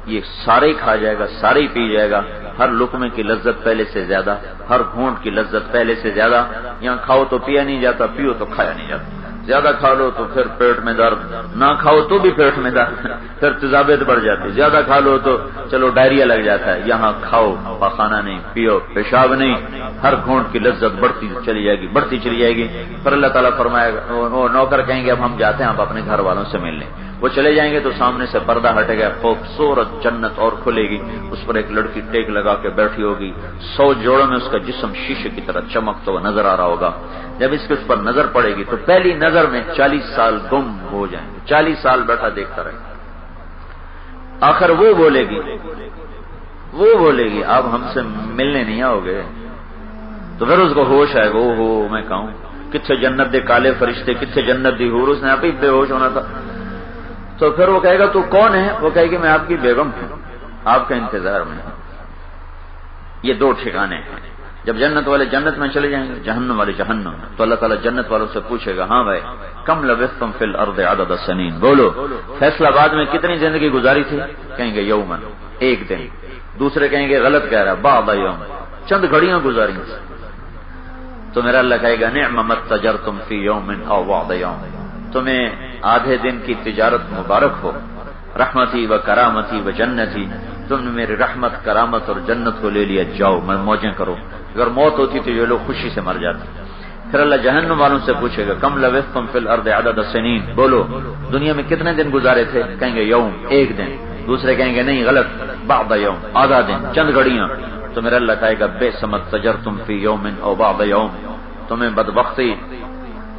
یہ سارے ہی کھا جائے گا، سارے ہی پی جائے گا، ہر لقمے کی لذت پہلے سے زیادہ، ہر گھونٹ کی لذت پہلے سے زیادہ، یہاں کھاؤ تو پیا نہیں جاتا، پیو تو کھایا نہیں جاتا، زیادہ کھا لو تو پھر پیٹ میں درد، نہ کھاؤ تو بھی پیٹ میں درد، پھر تیزابیت بڑھ جاتی، زیادہ کھا لو تو چلو ڈائریا لگ جاتا ہے، یہاں کھاؤ پخانا نہیں، پیو پیشاب نہیں، ہر گھونٹ کی لذت بڑھتی چلی جائے گی، پھر اللہ تعالیٰ فرمائے گا، وہ نوکر کہیں گے اب ہم جاتے ہیں، آپ اپنے گھر والوں سے مل لیں، وہ چلے جائیں گے تو سامنے سے پردہ ہٹے گا، خوبصورت جنت اور کھلے گی، اس پر ایک لڑکی ٹیک لگا کے بیٹھی ہوگی، 100 جوڑوں میں اس کا جسم شیشے کی طرح چمکتا ہوا نظر آ رہا ہوگا، جب اس پر نظر پڑے گی تو پہلی نظر میں 40 سال گم ہو جائیں گے، 40 سال بیٹھا دیکھتا رہے گا، آخر وہ بولے گی آپ ہم سے ملنے نہیں آؤ گے، تو پھر اس کو ہوش آئے گا، ہو میں کہوں کتنے جنت دے کالے فرشتے، کتنے جنت دی حور، اس نے آپ ہی بے ہوش ہونا تھا، تو پھر وہ کہے گا تو کون ہے، وہ کہے گی میں آپ کی بیگم ہوں، آپ کے انتظار میں ہوں، یہ 2 ٹھکانے ہیں، جب جنت والے جنت میں چلے جائیں گے، جہنم والے جہنم میں، تو اللہ تعالیٰ جنت والوں سے پوچھے گا ہاں بھائی کم لبثتم فی الارض عدد السنین، بولو فیصلہ آباد میں کتنی زندگی گزاری تھی، کہیں گے یومن، ایک دن، دوسرے کہیں گے غلط کہہ رہا بعض یوم، چند گھڑیاں گزاری، تو میرا اللہ کہے گا نعم ما تجرتم فی یوم او بعض یوم، تمہیں آدھے دن کی تجارت مبارک ہو، رحمتی و کرامتی و جنتی، تم نے میری رحمت کرامت اور جنت کو لے لیا، جاؤ میں موجیں کرو، اگر موت ہوتی تو یہ لوگ خوشی سے مر جاتے، پھر اللہ جہنم والوں سے پوچھے گا کم لبثتم فی الارض عدد السنین، بولو دنیا میں کتنے دن گزارے تھے، کہیں گے یوم، ایک دن، دوسرے کہیں گے نہیں غلط بعض یوم، آدھا دن، چند گھڑیاں، تو میرا اللہ کہے گا بئس ما تجرتم فی یوم او بعض یوم،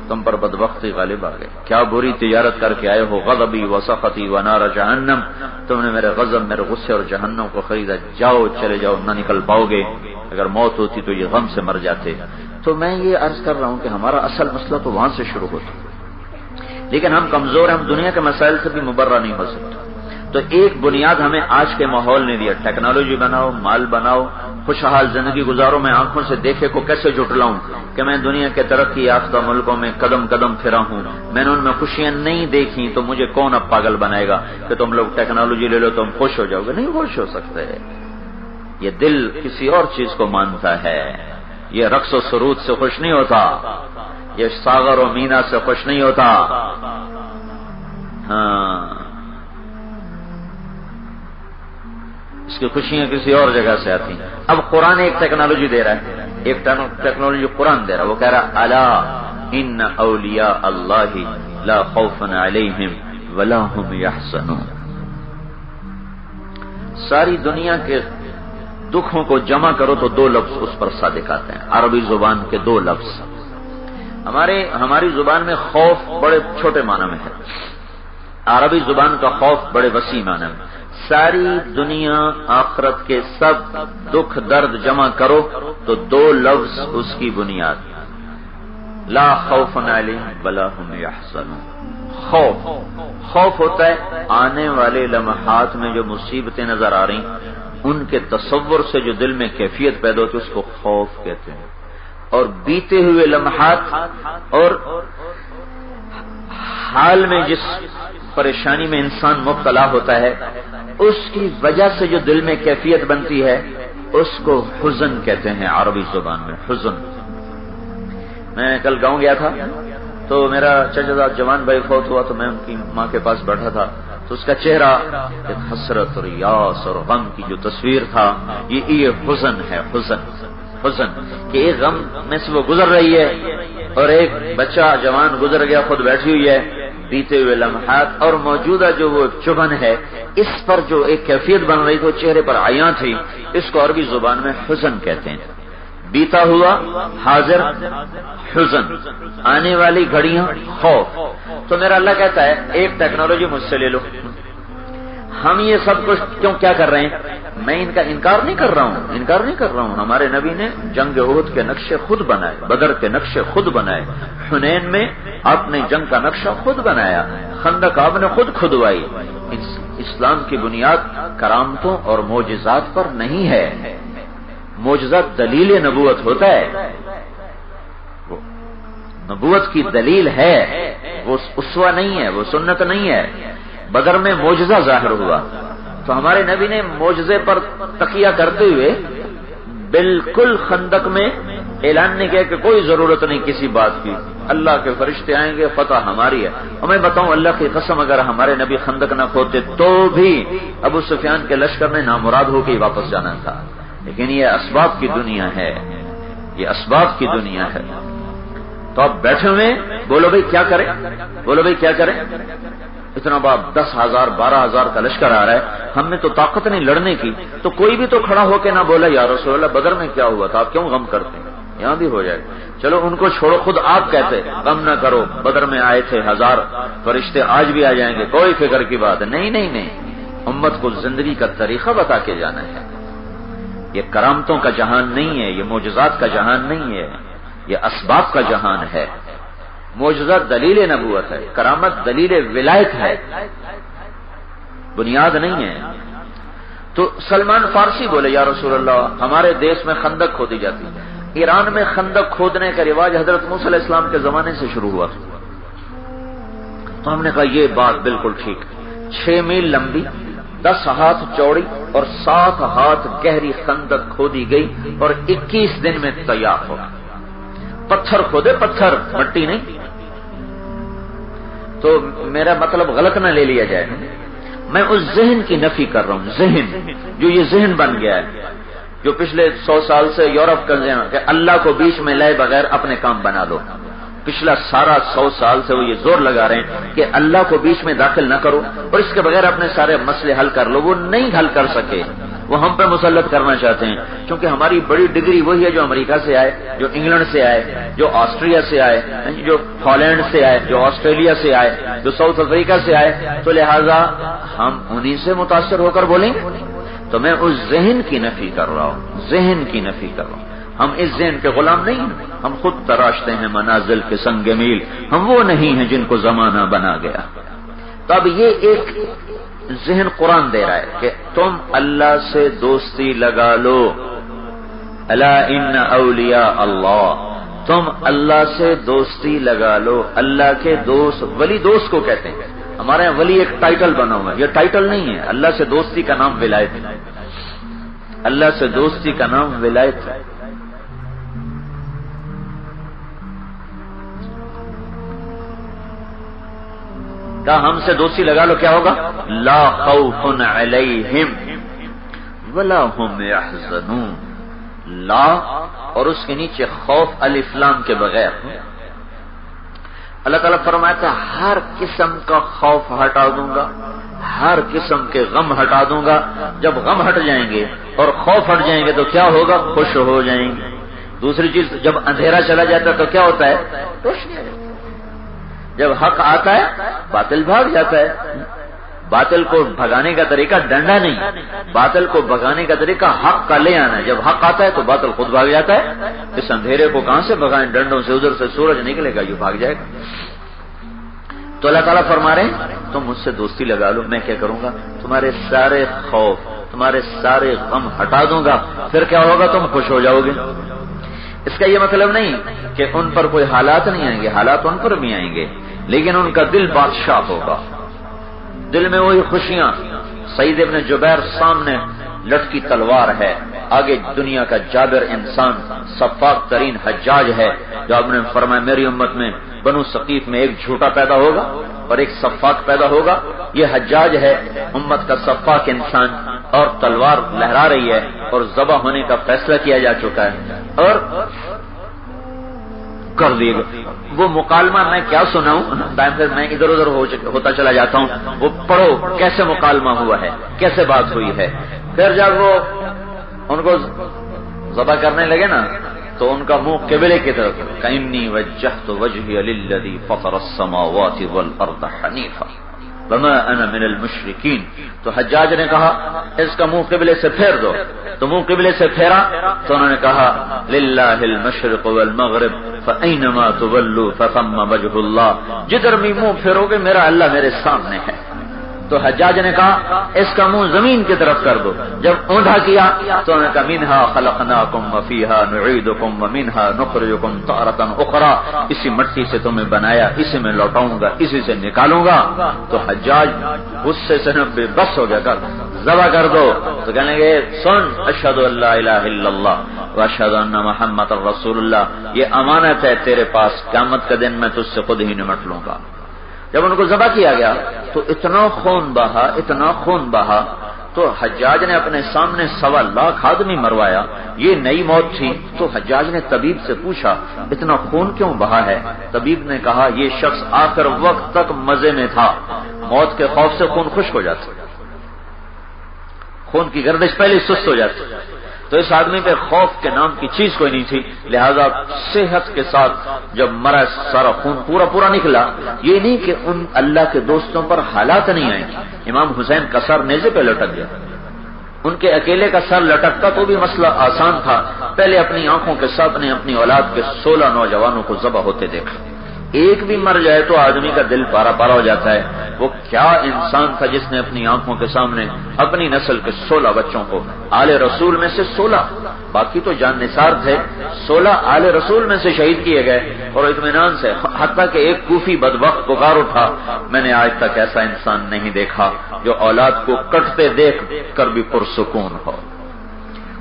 تم پر بدبختی غالب آ گئی، کیا بری تجارت کر کے آئے ہو، غضبی و سخطی و نار جہنم، تم نے میرے غضب، میرے غصے اور جہنم کو خریدا، جاؤ چلے جاؤ، نہ نکل پاؤ گے، اگر موت ہوتی تو یہ غم سے مر جاتے، تو میں یہ عرض کر رہا ہوں کہ ہمارا اصل مسئلہ تو وہاں سے شروع ہوتا، لیکن ہم کمزور ہیں، ہم دنیا کے مسائل سے بھی مبرہ نہیں ہو سکتے، تو ایک بنیاد ہمیں آج کے ماحول نے دیا، ٹیکنالوجی بناؤ، مال بناؤ، خوشحال زندگی گزارو، میں آنکھوں سے دیکھے کو کیسے جھٹلاؤں کہ میں دنیا کے ترقی یافتہ ملکوں میں قدم قدم پھرا ہوں، میں نے ان میں خوشیاں نہیں دیکھی، تو مجھے کون اب پاگل بنائے گا کہ تم لوگ ٹیکنالوجی لے لو تم خوش ہو جاؤ گے، نہیں خوش ہو سکتے، یہ دل کسی اور چیز کو مانتا ہے، یہ رقص و سرود سے خوش نہیں ہوتا، یہ ساغر و مینا سے خوش نہیں ہوتا، ہاں اس کی خوشیاں کسی اور جگہ سے آتی ہیں۔ اب قرآن ایک ٹیکنالوجی دے رہا ہے، ایک ٹیکنالوجی قرآن دے رہا ہے، وہ کہہ رہا الا ان اولیاء اللہ لا خوف علیہم ولا هم یحزنون، ساری دنیا کے دکھوں کو جمع کرو تو 2 لفظ اس پر صادق آتے ہیں، عربی زبان کے 2 لفظ، ہماری زبان میں خوف بڑے چھوٹے معنی میں ہے، عربی زبان کا خوف بڑے وسیع معنی میں، ساری دنیا آخرت کے سب دکھ درد جمع کرو تو 2 لفظ اس کی بنیاد، لا خوف علیہم ولا هم یحزنون، خوف ہوتا ہے آنے والے لمحات میں جو مصیبتیں نظر آ رہی ان کے تصور سے جو دل میں کیفیت پیدا ہوتی ہے اس کو خوف کہتے ہیں، اور بیتے ہوئے لمحات اور حال میں جس پریشانی میں انسان مبتلا ہوتا ہے اس کی وجہ سے جو دل میں کیفیت بنتی ہے اس کو حزن کہتے ہیں عربی زبان میں، حزن۔ میں کل گاؤں گیا تھا تو میرا چچا زاد جوان بھائی فوت ہوا تو میں ان کی ماں کے پاس بیٹھا تھا تو اس کا چہرہ ایک حسرت اور یاس اور غم کی جو تصویر تھا، یہ حزن ہے، حزن کہ ایک غم میں سے وہ گزر رہی ہے اور ایک بچہ جوان گزر گیا، خود بیٹھی ہوئی ہے، بیتے ہوئے لمحات اور موجودہ جو وہ چبھن ہے، اس پر جو ایک کیفیت بن رہی تو چہرے پر عیاں تھی، اس کو عربی زبان میں حزن کہتے ہیں۔ بیتا ہوا حاضر حزن، آنے والی گھڑیاں خوف۔ تو میرا اللہ کہتا ہے ایک ٹیکنالوجی مجھ سے لے لو، ہم یہ سب کچھ کیا کر رہے ہیں؟ میں ان کا انکار نہیں کر رہا ہوں، ہمارے نبی نے جنگ احد کے نقشے خود بنائے، بدر کے نقشے خود بنائے، حنین میں آپ نے جنگ کا نقشہ خود بنایا، خندق آپ نے خود کھدوائی۔ اسلام کی بنیاد کرامتوں اور معجزات پر نہیں ہے، معجزہ دلیل نبوت ہوتا ہے، نبوت کی دلیل ہے، وہ اسوہ نہیں ہے، وہ سنت نہیں ہے۔ بدر میں معجزہ ظاہر ہوا تو ہمارے نبی نے معجزے پر تکیہ کرتے ہوئے بالکل خندق میں اعلان نہیں کیا کہ کوئی ضرورت نہیں کسی بات کی، اللہ کے فرشتے آئیں گے، فتح ہماری ہے۔ اور میں بتاؤں اللہ کی قسم، اگر ہمارے نبی خندق نہ کھودتے تو بھی ابو سفیان کے لشکر نے نامراد ہو کے واپس جانا تھا، لیکن یہ اسباب کی دنیا ہے، یہ اسباب کی دنیا ہے۔ تو آپ بیٹھے ہوئے بولو بھائی کیا کریں؟ اتنا باب 10,000 12,000 کا لشکر آ رہا ہے، ہم میں تو طاقت نہیں لڑنے کی، تو کوئی بھی تو کھڑا ہو کے نہ بولا یا رسول اللہ بدر میں کیا ہوا تھا، آپ کیوں غم کرتے ہیں؟ یہاں بھی ہو جائے، چلو ان کو چھوڑو، خود آپ کہتے غم نہ کرو، بدر میں آئے تھے 1000 فرشتے، آج بھی آ جائیں گے، کوئی فکر کی بات ہے نہیں، امت کو زندگی کا طریقہ بتا کے جانا ہے۔ یہ کرامتوں کا جہان نہیں ہے، یہ معجزات کا جہان نہیں ہے، یہ اسباب کا جہان ہے۔ معجزہ دلیل نبوت ہے، کرامت دلیل ولایت ہے، بنیاد نہیں ہے۔ تو سلمان فارسی بولے یا رسول اللہ ہمارے دیش میں خندق کھودی جاتی ہے۔ ایران میں خندق کھودنے کا رواج حضرت موسیٰ علیہ السلام کے زمانے سے شروع ہوا، تو ہم نے کہا یہ بات بالکل ٹھیک، 6 میل لمبی، 10 ہاتھ چوڑی اور 7 ہاتھ گہری خندق کھودی گئی اور 21 دن میں تیار ہو گئی۔ پتھر کھودے، پتھر، مٹی نہیں۔ تو میرا مطلب غلط نہ لے لیا جائے، میں اس ذہن کی نفی کر رہا ہوں، ذہن جو یہ ذہن بن گیا ہے، جو پچھلے 100 سال سے یورپ کا ذہن کہ اللہ کو بیچ میں لائے بغیر اپنے کام بنا لو، پچھلا سارا 100 سال سے وہ یہ زور لگا رہے ہیں کہ اللہ کو بیچ میں داخل نہ کرو اور اس کے بغیر اپنے سارے مسئلے حل کر لو، وہ نہیں حل کر سکے، وہ ہم پہ مسلط کرنا چاہتے ہیں، کیونکہ ہماری بڑی ڈگری وہی ہے جو امریکہ سے آئے، جو انگلینڈ سے آئے، جو آسٹریا سے آئے، جو ہالینڈ سے آئے، جو آسٹریلیا سے آئے، جو ساؤتھ افریقہ سے آئے، تو لہذا ہم انہی سے متاثر ہو کر بولیں۔ تو میں اس ذہن کی نفی کر رہا ہوں، ہم اس ذہن کے غلام نہیں ہیں، ہم خود تراشتے ہیں منازل کے سنگ میل، ہم وہ نہیں ہیں جن کو زمانہ بنا گیا۔ تو اب یہ ایک ذہن قرآن دے رہا ہے کہ تم اللہ سے دوستی لگا لو، الا ان اولیاء اللہ، تم اللہ سے دوستی لگا لو۔ اللہ کے دوست، ولی دوست کو کہتے ہیں، ہمارے یہاں ولی ایک ٹائٹل بنا ہوا ہے، یہ ٹائٹل نہیں ہے، اللہ سے دوستی کا نام ولایت ہے، اللہ سے دوستی کا نام ولایت ہے۔ ہم سے دوستی لگا لو، کیا ہوگا؟ لا خوف علیہم ولا هم يحزنون، لا اور اس کے نیچے خوف الف لام کے بغیر۔ اللہ تعالیٰ فرمایا تھا ہر قسم کا خوف ہٹا دوں گا، ہر قسم کے غم ہٹا دوں گا۔ جب غم ہٹ جائیں گے اور خوف ہٹ جائیں گے تو کیا ہوگا؟ خوش ہو جائیں گے۔ دوسری چیز، جب اندھیرا چلا جاتا ہے تو کیا ہوتا ہے؟ روشنی آ جاتی ہے۔ جب حق آتا ہے باطل بھاگ جاتا ہے۔ باطل کو بھگانے کا طریقہ ڈنڈا نہیں، باطل کو بھگانے کا طریقہ حق کا لے آنا ہے۔ جب حق آتا ہے تو باطل خود بھاگ جاتا ہے۔ اس اندھیرے کو کہاں سے بھگائیں؟ ڈنڈوں سے، ادھر سے سورج نکلے گا، یہ بھاگ جائے گا۔ تو اللہ تعالیٰ فرما رہے ہیں تم مجھ سے دوستی لگا لو، میں کیا کروں گا؟ تمہارے سارے خوف، تمہارے سارے غم ہٹا دوں گا، پھر کیا ہوگا؟ تم خوش ہو جاؤ گے۔ اس کا یہ مطلب نہیں کہ ان پر کوئی حالات نہیں آئیں گے، حالات ان پر بھی آئیں گے، لیکن ان کا دل بادشاہ ہوگا، دل میں وہی خوشیاں۔ سعید ابن جبیر سامنے لٹکی تلوار ہے، آگے دنیا کا جابر انسان، سفاک ترین حجاج ہے، جو آپ نے فرمایا میری امت میں بنو ثقیف میں ایک جھوٹا پیدا ہوگا اور ایک سفاک پیدا ہوگا۔ یہ حجاج ہے امت کا سفاک انسان، اور تلوار لہرا رہی ہے اور ذبح ہونے کا فیصلہ کیا جا چکا ہے، اور کر دیے گا. وہ مکالمہ میں کیا سناؤں، دائیں پھر میں ادھر ادھر ہوتا چلا جاتا ہوں. وہ پڑھو کیسے مکالمہ ہوا ہے، کیسے بات ہوئی ہے. پھر جب وہ ان کو ذبح کرنے لگے نا تو ان کا منہ قبلے کی طرف، کَإِنِّي وَجَّهْتُ وَجْهِيَ لِلَّذِي فَطَرَ السَّمَاوَاتِ وَالْأَرْضَ حَنِيفًا وَمَا أَنَا مِنَ الْمُشْرِكِينَ. تو حجاج نے کہا اس کا منہ قبلے سے پھیر دو. تو منہ قبلے سے پھیرا تو انہوں نے کہا لِلَّهِ الْمَشْرِقُ وَالْمَغْرِبُ فَأَيْنَمَا تُوَلُّوا فَثَمَّ وَجْهُ اللَّهِ. جدھر بھی منہ پھیرو گے میرا اللہ میرے سامنے ہے. تو حجاج نے کہا اس کا منہ زمین کی طرف کر دو. جب اونڈا کیا تو انہوں نے کہا منہا خلقناکم وفیہا نعیدکم ومنہا نخرجکم تارۃ اخری. اسی مٹی سے تمہیں بنایا، اسی میں لوٹاؤں گا، اسی سے نکالوں گا. تو حجاج غصے سے بے بس ہو گیا، کر ذبح کر دو. تو کہنے لگے سن، اشہد ان لا الہ الا اللہ واشہد ان محمد رسول اللہ، یہ امانت ہے تیرے پاس، قیامت کے دن میں تجھ سے خود ہی نمٹ لوں گا. جب ان کو ذبح کیا گیا تو اتنا خون بہا تو حجاج نے اپنے سامنے 1.25 لاکھ آدمی مروایا. یہ نئی موت تھی. تو حجاج نے طبیب سے پوچھا اتنا خون کیوں بہا ہے؟ طبیب نے کہا یہ شخص آخر وقت تک مزے میں تھا، موت کے خوف سے خون خشک ہو جاتا، خون کی گردش پہلے سست ہو جاتی. تو اس آدمی پہ خوف کے نام کی چیز کوئی نہیں تھی، لہذا صحت کے ساتھ جب مرا سارا خون پورا نکلا. یہ نہیں کہ ان اللہ کے دوستوں پر حالات نہیں آئیں. امام حسین کا سر نیزے پہ لٹک گیا. ان کے اکیلے کا سر لٹکتا تو بھی مسئلہ آسان تھا. پہلے اپنی آنکھوں کے ساتھ نے اپنی اولاد کے 16 نوجوانوں کو ذبح ہوتے دیکھا. ایک بھی مر جائے تو آدمی کا دل پارا پارا ہو جاتا ہے. وہ کیا انسان تھا جس نے اپنی آنکھوں کے سامنے اپنی نسل کے 16 بچوں کو، آل رسول میں سے 16، باقی تو جان نثار تھے، 16 آل رسول میں سے شہید کیے گئے اور اطمینان سے. حتیٰ کہ ایک کوفی بدبخت پکار اٹھا میں نے آج تک ایسا انسان نہیں دیکھا جو اولاد کو کٹتے دیکھ کر بھی پرسکون ہو.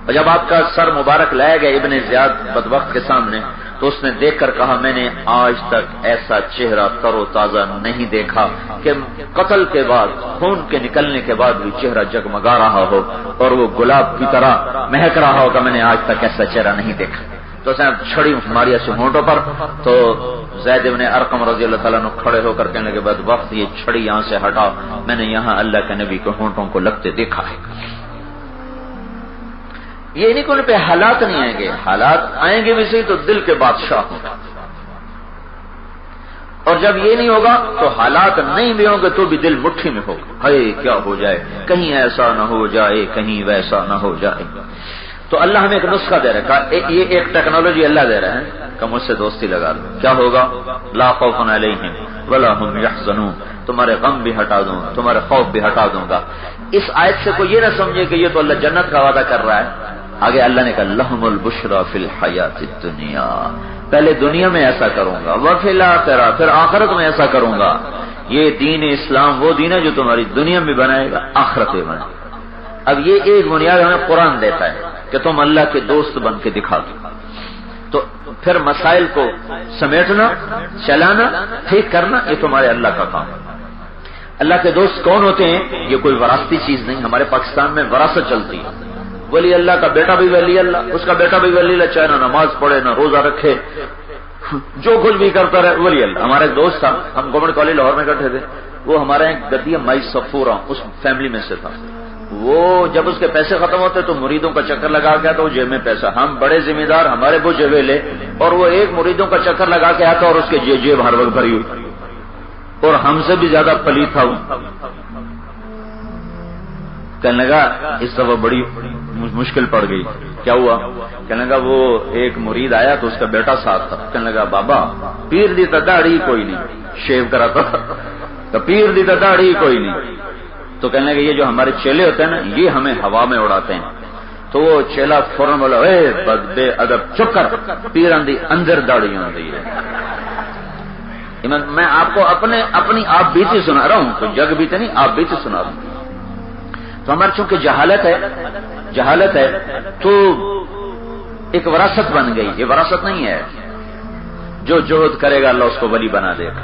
اور جب آپ کا سر مبارک لایا گیا ابن زیاد بدبخت کے سامنے تو اس نے دیکھ کر کہا میں نے آج تک ایسا چہرہ تر و تازہ نہیں دیکھا کہ قتل کے بعد، خون کے نکلنے کے بعد بھی چہرہ جگمگا رہا ہو اور وہ گلاب کی طرح مہک رہا ہوگا. میں نے آج تک ایسا چہرہ نہیں دیکھا. تو اس نے چھڑی ماری سے ہونٹوں پر. تو زید بن ارقم رضی اللہ تعالیٰ عنہ کھڑے ہو کر کہنے کے بعد وقت یہ چھڑی یہاں سے ہٹا، میں نے یہاں اللہ کے نبی کے ہونٹوں کو لگتے دیکھا ہے. یہ نہیں کہ ان پہ حالات نہیں آئیں گے، حالات آئیں گے بھی صحیح تو دل کے بادشاہ ہوں. اور جب یہ نہیں ہوگا تو حالات نہیں بھی ہوں گے تو بھی دل مٹھی میں ہوگا. ہائے کیا ہو جائے، کہیں ایسا نہ ہو جائے، کہیں ویسا نہ ہو جائے. تو اللہ ہمیں ایک نسخہ دے رہا ہے، یہ ایک ٹیکنالوجی اللہ دے رہا ہے کہ مجھ سے دوستی لگا لو. کیا ہوگا؟ لا خوف علیہم ولا هم یحزنون. تمہارے غم بھی ہٹا دوں، تمہارے خوف بھی ہٹا دوں گا. اس آیت سے کوئی یہ نہ سمجھے کہ یہ تو اللہ جنت کا وعدہ کر رہا ہے. آگے اللہ نے کہا لہم البشرا فی الحیات الدنیا، پہلے دنیا میں ایسا کروں گا، وفی الآخرہ، پھر آخرت میں ایسا کروں گا. یہ دین اسلام وہ دین ہے جو تمہاری دنیا میں بنائے گا، آخرت میں بنائے گا. اب یہ ایک بنیاد ہمیں قرآن دیتا ہے کہ تم اللہ کے دوست بن کے دکھا دو. تو پھر مسائل کو سمیٹنا، چلانا، ٹھیک کرنا، یہ تمہارے اللہ کا کام ہے. اللہ کے دوست کون ہوتے ہیں؟ یہ کوئی وراثتی چیز نہیں. ہمارے پاکستان میں وراثت چلتی ہے. ولی اللہ کا بیٹا بھی ولی اللہ، اس کا بیٹا بھی ولی اللہ، چاہے نہ نماز پڑھے نہ روزہ رکھے، جو کچھ بھی کرتا رہے ولی اللہ. ہمارا ایک دوست تھا، ہم گورنمنٹ کالج لاہور میں بیٹھے تھے. وہ ہمارا ایک گدیا مائی صفورہ اس فیملی میں سے تھا. وہ جب اس کے پیسے ختم ہوتے تو مریدوں کا چکر لگا کے آتا، وہ جیب میں پیسہ، ہم بڑے ذمہ دار، ہمارے بوجھ ویلے، اور وہ ایک مریدوں کا چکر لگا کے آتا اور اس کے جیب ہر وقت بھری ہوئی، اور ہم سے بھی زیادہ پلیت تھا وہ. کہنے لگا اس دفعہ بڑی مشکل پڑ گئی. کیا ہوا؟ کہنے لگا وہ ایک مرید آیا تو اس کا بیٹا ساتھ تھا. کہنے لگا بابا پیر دی تا داڑھی کوئی نہیں، شیو کراتا تو پیر دی تا داڑھی کوئی نہیں. تو کہنے لگا یہ جو ہمارے چیلے ہوتے ہیں نا، یہ ہمیں ہوا میں اڑاتے ہیں. تو وہ چیلا فوراً بولا اے بے ادب چپ کر، پیران دی اندر داڑھی ہوتی ہے. میں آپ کو اپنی آپ بیتی سنا رہا ہوں، کوئی جگ بیتے نہیں، آپ بیتی سنا رہا ہوں. تو ہمارے چونکہ جہالت ہے تو ایک وراثت بن گئی. یہ وراثت نہیں ہے. جو جہد کرے گا اللہ اس کو ولی بنا دے گا،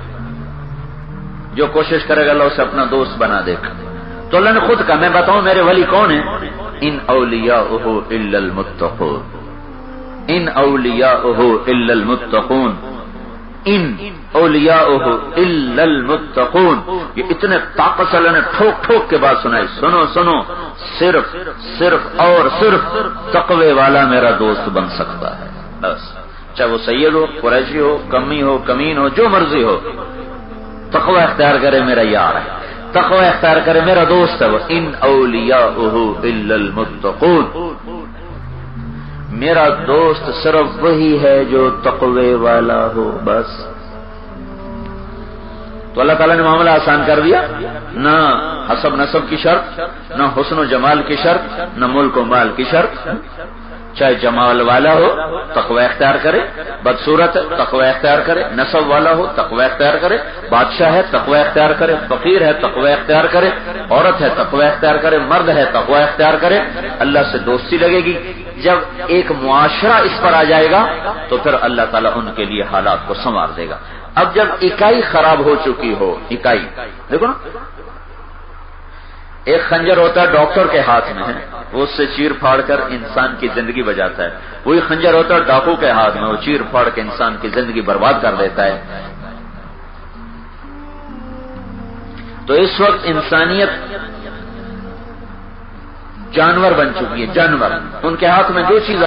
جو کوشش کرے گا اللہ اسے اپنا دوست بنا دے گا. تو اللہ نے خود کہا، میں بتاؤں میرے ولی کون ہیں؟ ان اولیاءہ الا المتقون، ان اولیاءہ الا المتقون. ان اولیاؤہ الا المتقون، یہ اتنے طاقت سے اللہ نے ٹھوک ٹھوک کے بات سنائی، سنو سنو، صرف اور صرف تقوی والا میرا دوست بن سکتا ہے، بس چاہے وہ سید ہو، قریشی ہو، کمی ہو، کمین ہو، جو مرضی ہو، تقوی اختیار کرے میرا یار ہے، تقوی اختیار کرے میرا دوست ہے وہ، ان اولیاؤہ الا المتقون، میرا دوست صرف وہی ہے جو تقوی والا ہو، بس۔ تو اللہ تعالیٰ نے معاملہ آسان کر دیا، نہ حسب نسب کی شرط، نہ حسن و جمال کی شرط، نہ ملک و مال کی شرط، چاہے جمال والا ہو تقوی اختیار کرے، بدصورت ہے تقوی اختیار کرے، نسب والا ہو تقوی اختیار کرے، بادشاہ ہے تقوی اختیار کرے، فقیر ہے تقوی اختیار کرے، عورت ہے تقوی اختیار کرے، مرد ہے تقوی اختیار کرے، اللہ سے دوستی لگے گی۔ جب ایک معاشرہ اس پر آ جائے گا تو پھر اللہ تعالیٰ ان کے لیے حالات کو سنوار دے گا۔ اب جب اکائی خراب ہو چکی ہو، اکائی دیکھو نا، ایک خنجر ہوتا ہے ڈاکٹر کے ہاتھ میں ہے، وہ اس سے چیر پھاڑ کر انسان کی زندگی بچاتا ہے، وہی خنجر ہوتا ہے ڈاکو کے ہاتھ میں، وہ چیر پھاڑ کے انسان کی زندگی برباد کر دیتا ہے۔ تو اس وقت انسانیت جانور بن چکی ہے، جانور، ان کے ہاتھ میں جو چیز